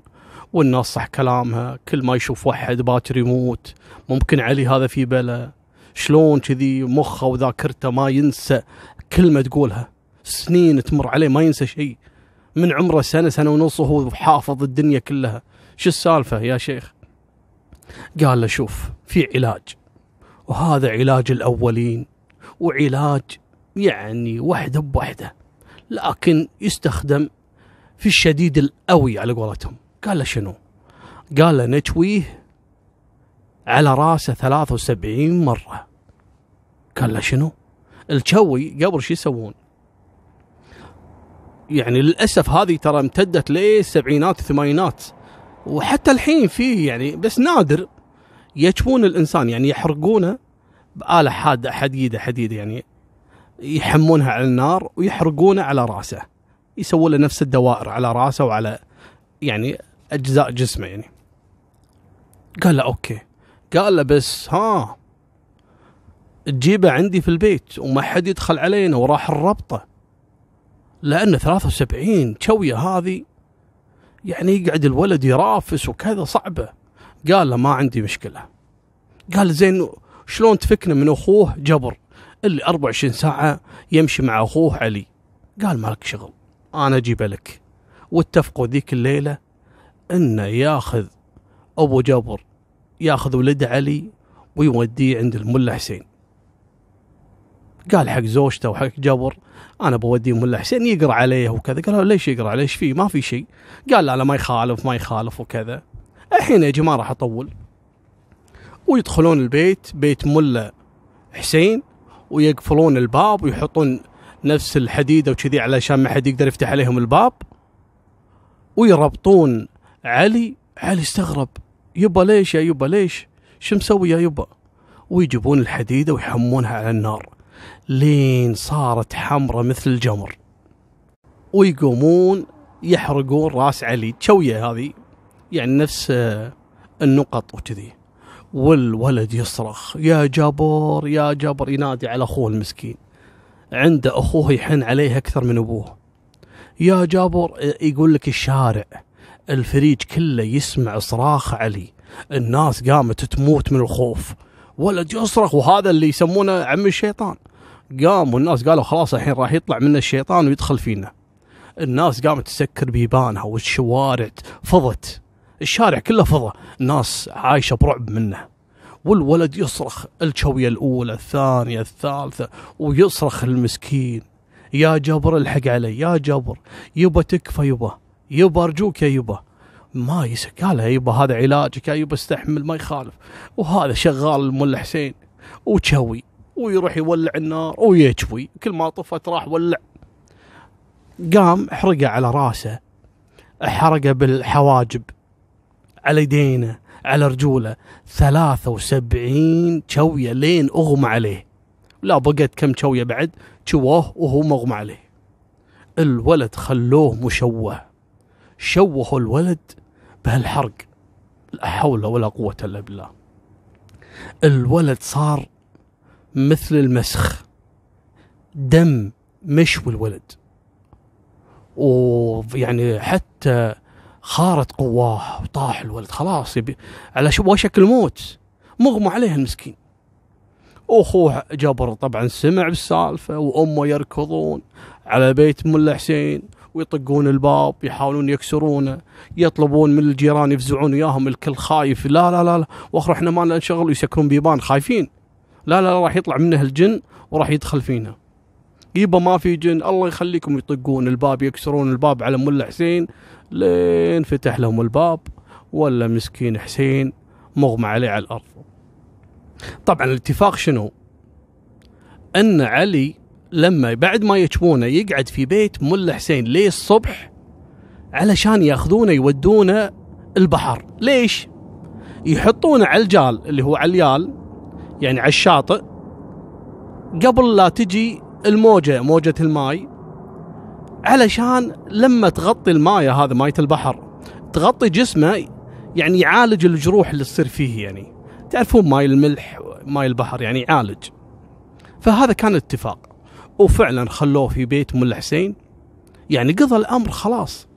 والناس صح كلامها، كل ما يشوف واحد باكر يموت، ممكن علي هذا فيه بلا، شلون كذي مخه وذاكرته ما ينسى كلمة تقولها، سنين تمر عليه ما ينسى شيء، من عمره سنة سنة ونص وهو حافظ الدنيا كلها، شو السالفة يا شيخ؟ قال له شوف، في علاج، وهذا علاج الأولين، وعلاج يعني وحدة بوحدة، لكن يستخدم في الشديد القوي على قولتهم. قال له شنو؟ قال له نشويه على راسه 73 مرة. قال له شنو؟ الشوي قبل شو يسوون؟ يعني للأسف هذه ترى امتدت للسبعينات والثمانينات، وحتى الحين فيه يعني، بس نادر، يشوون الإنسان، يعني يحرقونه بآلة حادة حديدة يعني، يحمونها على النار ويحرقونه على راسه، يسوون له نفس الدوائر على راسه وعلى يعني أجزاء جسمه يعني. قال له أوكي. قال له بس تجيبه عندي في البيت وما حد يدخل علينا، وراح الربطة، لأن 73 شوية هذه يعني يقعد الولد يرافس وكذا صعبة. قال له ما عندي مشكلة. قال زين شلون تفكنا من أخوه جبر اللي 24 ساعة يمشي مع أخوه علي؟ قال مالك شغل، أنا أجيبه لك. واتفقوا ذيك الليلة إنه ياخذ أبو جبر ياخذ ولده علي ويوديه عند الملا حسين. قال حق زوجته وحق جبر أنا بوديه ملا حسين يقرأ عليه وكذا. قالوا ليش يقرأ عليه؟ ايش فيه؟ ما في شيء. قال لا ما يخالف وكذا. الحين يا جماعة راح أطول. ويدخلون البيت، بيت ملا حسين، ويقفلون الباب ويحطون نفس الحديدة وكذي علشان ما حد يقدر يفتح عليهم الباب، ويربطون علي. علي استغرب، يبا ليش يا يبا ليش؟ شو مسوي يا يبا؟ ويجيبون الحديدة ويحمونها على النار لين صارت حمرة مثل الجمر، ويقومون يحرقون راس علي. شوية هذه يعني نفس النقط وكذي. والولد يصرخ يا جابر يا جابر، ينادي على أخوه المسكين، عنده أخوه يحن عليه أكثر من أبوه. يا جابر، يقول لك الشارع الفريج كله يسمع صراخ علي، الناس قامت تموت من الخوف، ولد يصرخ، وهذا اللي يسمونه عم الشيطان. قام والناس قالوا خلاص الحين راح يطلع منا الشيطان ويدخل فينا. الناس قامت تسكر بيبانها والشوارع فضت، الشارع كله فضى، الناس عايشة برعب منه. والولد يصرخ الشوية الأولى الثانية الثالثة، ويصرخ المسكين يا جبر الحق علي يا جبر، يبا تكفى يبا أرجوك يا يبا. ما قالها يبا هذا علاجك يا يبا، استحمل ما يخالف. وهذا شغال الملا حسين وشوي، ويروح يولع النار ويشوي، كل ما طفت راح ولع. قام حرقه على راسه، حرقه بالحواجب، على يدينه، على رجوله، 73 شوية لين أغمى عليه. لا بقت كم شوية بعد شووه وهو مغمى عليه. الولد خلوه مشوه، شوهوا الولد بهالحرق، لا حول ولا قوة إلا بالله. الولد صار مثل المسخ، دم مشوي الولد، ويعني حتى خارت قواه وطاح الولد خلاص يبي على وشك الموت، مغمى عليه المسكين. أخوه جابر طبعا سمع بالسالفة، وأمه يركضون على بيت ملا حسين ويطقون الباب، يحاولون يكسرونه، يطلبون من الجيران يفزعون وياهم، الكل خايف، لا لا لا, لا. واخر احنا ما لنا شغل، ويسكرون بيبان خايفين، لا لا راح يطلع منه الجن وراح يدخل فينا. يبا ما في جن، الله يخليكم. يطقون الباب، يكسرون الباب على ملا حسين لين فتح لهم الباب، ولا مسكين حسين مغمى عليه على الأرض. طبعا الاتفاق شنو؟ أن علي لما بعد ما يشبونه يقعد في بيت ملا حسين ليه الصبح علشان ياخذونه يودونه البحر. ليش؟ يحطونه على الجال اللي هو عليال، يعني على الشاطئ، قبل لا تجي الموجة، موجة الماي، علشان لما تغطي المايه، هذا ماية البحر، تغطي جسمه، يعني يعالج الجروح اللي تصير فيه. يعني تعرفون ماي الملح ماي البحر يعني يعالج. فهذا كان الاتفاق، وفعلا خلوه في بيت ملا حسين، يعني قضى الأمر خلاص.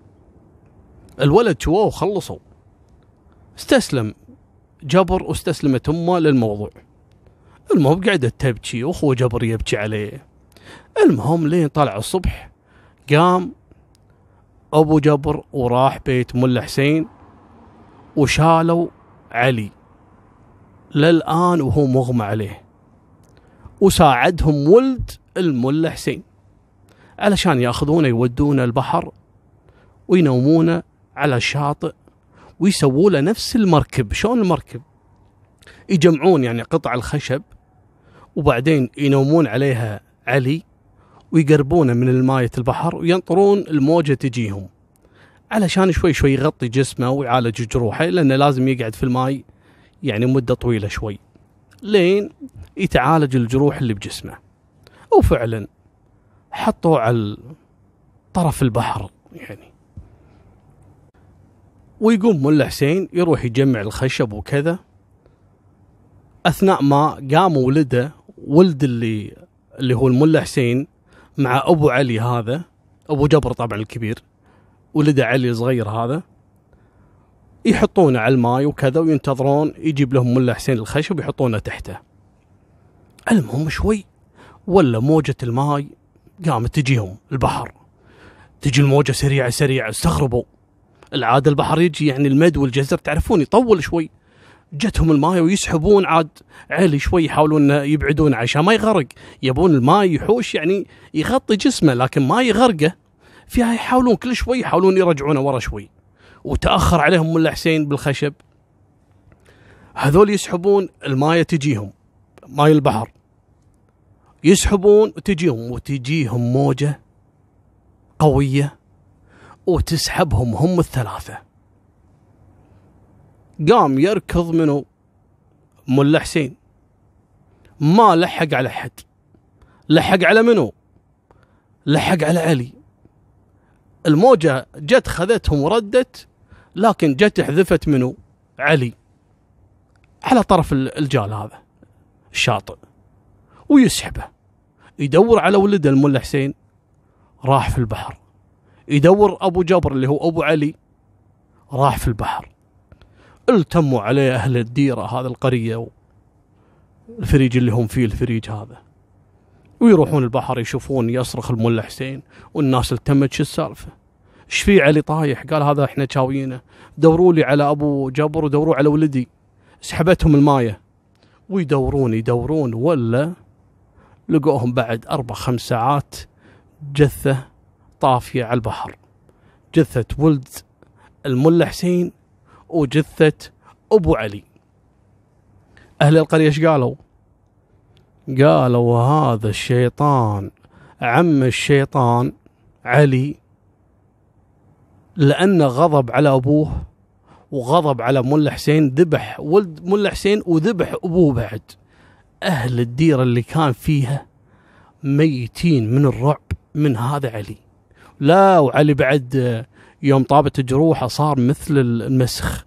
الولد شووه وخلصوا، استسلم جبر واستسلمت أمه للموضوع. المهم قعدت تبكي، وأخوه جبر يبكي عليه. المهم لين طلع الصبح، قام أبو جبر وراح بيت ملا حسين، وشالوا علي للآن وهو مغمى عليه، وساعدهم ولد الملا حسين علشان ياخذونه يودونه البحر وينومونه على الشاطئ، ويسووا له نفس المركب. شلون المركب؟ يجمعون يعني قطع الخشب، وبعدين ينومون عليها علي، ويقربونه من الماية البحر، وينطرون الموجة تجيهم، علشان شوي شوي يغطي جسمه ويعالج جروحه، لأنه لازم يقعد في الماي يعني مدة طويلة شوي لين يتعالج الجروح اللي بجسمه. وفعلا حطوه على طرف البحر يعني، ويقوم ملا حسين يروح يجمع الخشب وكذا. أثناء ما قام ولده، ولد اللي هو الملا حسين، مع أبو علي، هذا أبو جبر طبعا الكبير، ولده علي الصغير هذا، يحطونه على الماء وكذا، وينتظرون يجيب لهم ملا حسين الخشب ويحطونه تحته. المهم شوي ولا موجة الماء قامت تجيهم البحر، تجي الموجة سريعة سريعة، استغربوا. العادة البحر يجي يعني المد والجزر تعرفون يطول شوي، جتهم الماء ويسحبون عاد علي شوي، يحاولون يبعدون عشان ما يغرق، يبون الماء يحوش يعني يغطي جسمه لكن ما يغرقه، فيها يحاولون كل شوي يحاولون يرجعونه ورا شوي. وتأخر عليهم ملا حسين بالخشب، هذول يسحبون الماء تجيهم، ماء البحر يسحبون وتجيهم موجة قوية وتسحبهم هم الثلاثة. قام يركض منه ملا حسين ما لحق على حد. لحق على منو؟ لحق على علي. الموجة جت خذتهم وردت، لكن جت حذفت منو؟ علي على طرف الجال هذا الشاطئ، ويسحبه. يدور على ولده الملا حسين، راح في البحر. يدور أبو جبر اللي هو أبو علي، راح في البحر. التموا عليه أهل الديرة هذا القرية، الفريج اللي هم فيه الفريج هذا، ويروحون البحر يشوفون يصرخ الملا حسين، والناس التمت شو السالفة؟ ايش في علي طايح؟ قال هذا احنا شاويينه، دوروا لي على أبو جبر ودوروا على ولدي. سحبتهم المايه، ويدورون ولا لقوهم بعد 4-5 ساعات جثة طافية على البحر، جثة ولد الملا حسين وجثة أبو علي. أهل القرية ايش قالوا؟ قالوا هذا الشيطان عم الشيطان علي، لأنه غضب على أبوه وغضب على ملا حسين، ذبح ولد ملا حسين وذبح أبوه بعد. أهل الديرة اللي كان فيها ميتين من الرعب من هذا علي. لا، وعلي بعد يوم طابت جروحه صار مثل المسخ،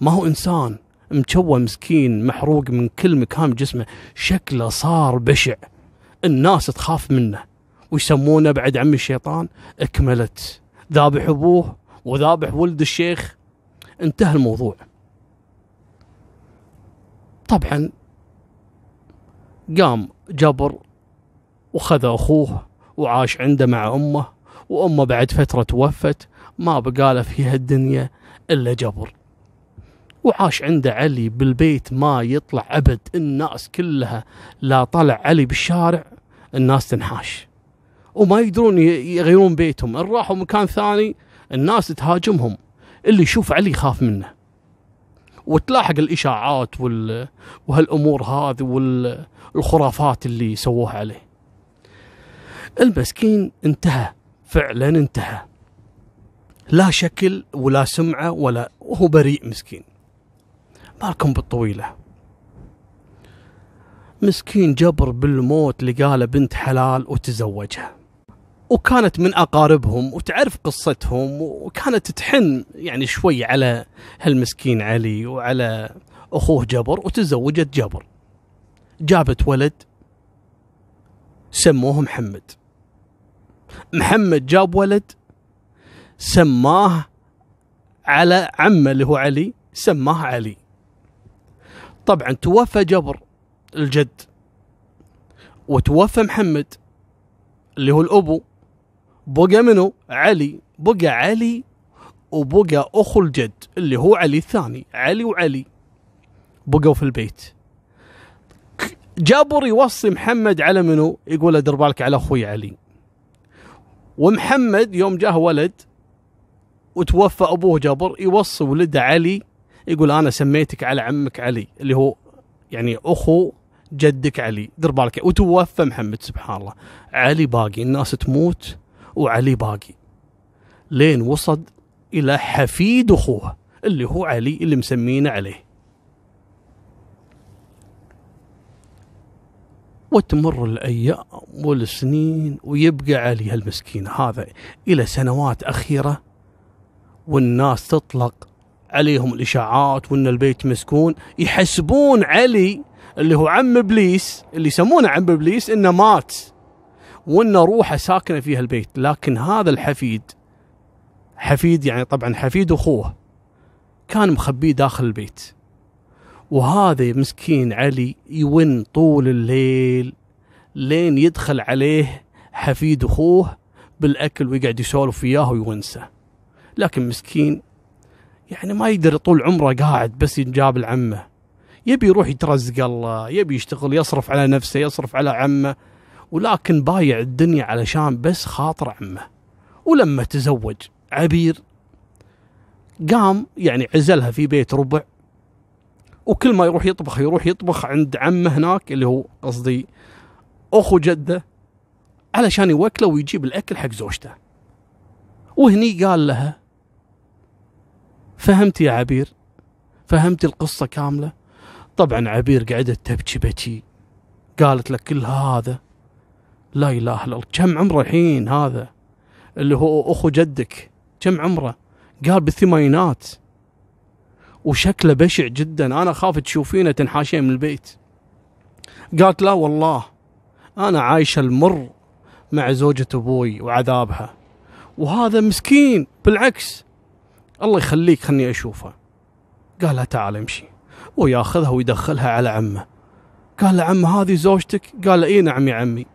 ما هو إنسان، مشوه مسكين، محروق من كل مكان جسمه، شكله صار بشع، الناس تخاف منه. ويسمونه بعد عم الشيطان. اكملت ذابح أبوه وذابح ولد الشيخ، انتهى الموضوع. طبعا قام جبر وخذ أخوه وعاش عنده مع أمه، وأمه بعد فترة توفت، ما بقاله فيها الدنيا إلا جبر. وعاش عنده علي بالبيت، ما يطلع أبد. الناس كلها لا طلع علي بالشارع الناس تنحاش، وما يقدرون يغيرون بيتهم. إن راحوا مكان ثاني الناس تهاجمهم، اللي يشوف علي يخاف منه. وتلاحق الإشاعات وهالأمور هذه والخرافات اللي سووها عليه. المسكين انتهى، فعلا انتهى، لا شكل ولا سمعة ولا، وهو بريء مسكين. مالكم بالطويلة. مسكين جبر بالموت لقاله بنت حلال وتزوجها، وكانت من أقاربهم وتعرف قصتهم، وكانت تحن يعني شوي على هالمسكين علي وعلى أخوه جبر، وتزوجت جبر. جابت ولد سموه محمد. محمد جاب ولد سماه على عمه اللي هو علي، سماه علي. طبعا توفى جبر الجد، وتوفى محمد اللي هو الأبو، بقى منه علي. بقى علي وبقى أخو الجد اللي هو علي الثاني. علي وعلي بقوا في البيت. جابر يوصي محمد على منه، يقول له دير بالك على أخوي علي. ومحمد يوم جاه ولد وتوفى أبوه جابر، يوصي ولده علي، يقول أنا سميتك على عمك علي اللي هو يعني أخو جدك علي، دير بالك. وتوفى محمد. سبحان الله، علي باقي، الناس تموت وعلي باقي، لين وصل إلى حفيد أخوه اللي هو علي اللي مسمينه عليه. وتمر الأيام والسنين، ويبقى علي هالمسكين هذا إلى سنوات أخيرة، والناس تطلق عليهم الإشاعات وإن البيت مسكون. يحسبون علي اللي هو عم إبليس، اللي يسمونه عم إبليس، إنه مات وإن روحه ساكنة في هالبيت. لكن هذا الحفيد، حفيد يعني طبعا حفيد أخوه، كان مخبيه داخل البيت. وهذا مسكين علي يون طول الليل لين يدخل عليه حفيد أخوه بالأكل، ويقعد يسولف وياه ويونسه. لكن مسكين يعني ما يقدر طول عمره قاعد بس ينجاب العمه، يبي يروح يترزق الله، يبي يشتغل، يصرف على نفسه، يصرف على عمه، ولكن بايع الدنيا علشان بس خاطر عمه. ولما تزوج عبير قام يعني عزلها في بيت ربع، وكل ما يروح يطبخ عند عمه هناك اللي هو قصدي أخو جده، علشان يوكله ويجيب الأكل حق زوجته. وهني قال لها فهمت يا عبير؟ فهمت القصة كاملة؟ طبعا عبير قعدت تبكي بكي، قالت له كل هذا لا إله إلا الله، كم عمره الحين هذا اللي هو أخو جدك، كم عمره؟ قال بالثمانينات وشكله بشع جدا، أنا خاف تشوفينه تنحاشين من البيت. قالت لا والله أنا عايشة المر مع زوجة أبوي وعذابها، وهذا مسكين بالعكس الله يخليك خلني أشوفه. قال لها تعال امشي، وياخذها ويدخلها على عمه. قال له عم هذه زوجتك؟ قال له اي نعم يا عمي.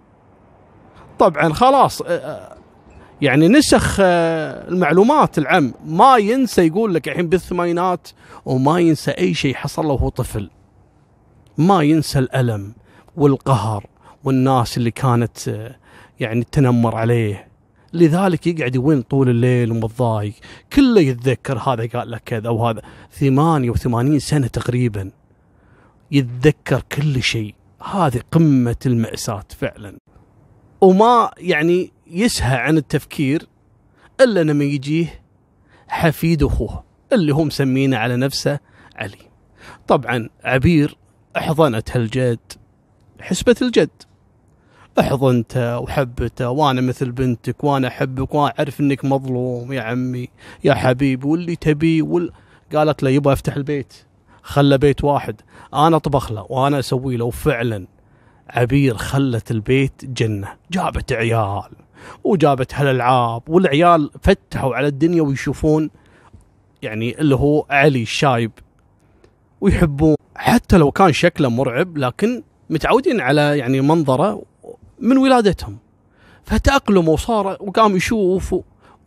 طبعا خلاص يعني نسخ المعلومات العم، ما ينسى يقول لك الحين بالثمانينات، وما ينسى اي شيء حصل له وهو طفل، ما ينسى الألم والقهر والناس اللي كانت يعني تنمر عليه، لذلك يقعد يوين طول الليل ومتضايق، كله يتذكر هذا قال لك كذا وهذا. 88 سنة تقريبا يتذكر كل شيء، هذه قمة المأساة فعلا. وما يعني يسهى عن التفكير إلا لما يجيه حفيد أخوه اللي هم مسمينه على نفسه علي. طبعا عبير احضنت هالجد، حسبة الجد، احضنته وحبته، وانا مثل بنتك وانا احبك وانا اعرف انك مظلوم يا عمي يا حبيبي واللي تبيه قالت له يبغى افتح البيت، خلى بيت واحد انا اطبخ له وانا اسوي له. وفعلا عبير خلت البيت جنة، جابت عيال وجابت هالالعاب، والعيال فتحوا على الدنيا ويشوفون يعني اللي هو علي الشايب ويحبون، حتى لو كان شكله مرعب لكن متعودين على يعني منظره من ولادتهم، فتأقلموا وصار وقام يشوف.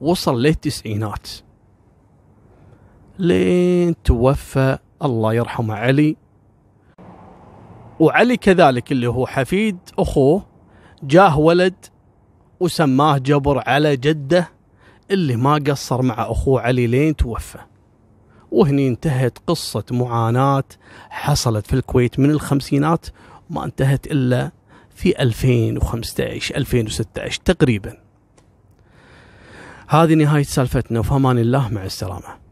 وصل للتسعينات لين توفى الله يرحمه علي. وعلي كذلك اللي هو حفيد أخوه جاه ولد وسماه جبر على جده اللي ما قصر مع أخوه علي لين توفى. وهني انتهت قصة معاناة حصلت في الكويت من الخمسينات، ما انتهت إلا في 2015-2016 تقريبا. هذه نهاية سالفتنا، وفي أمان الله، مع السلامة.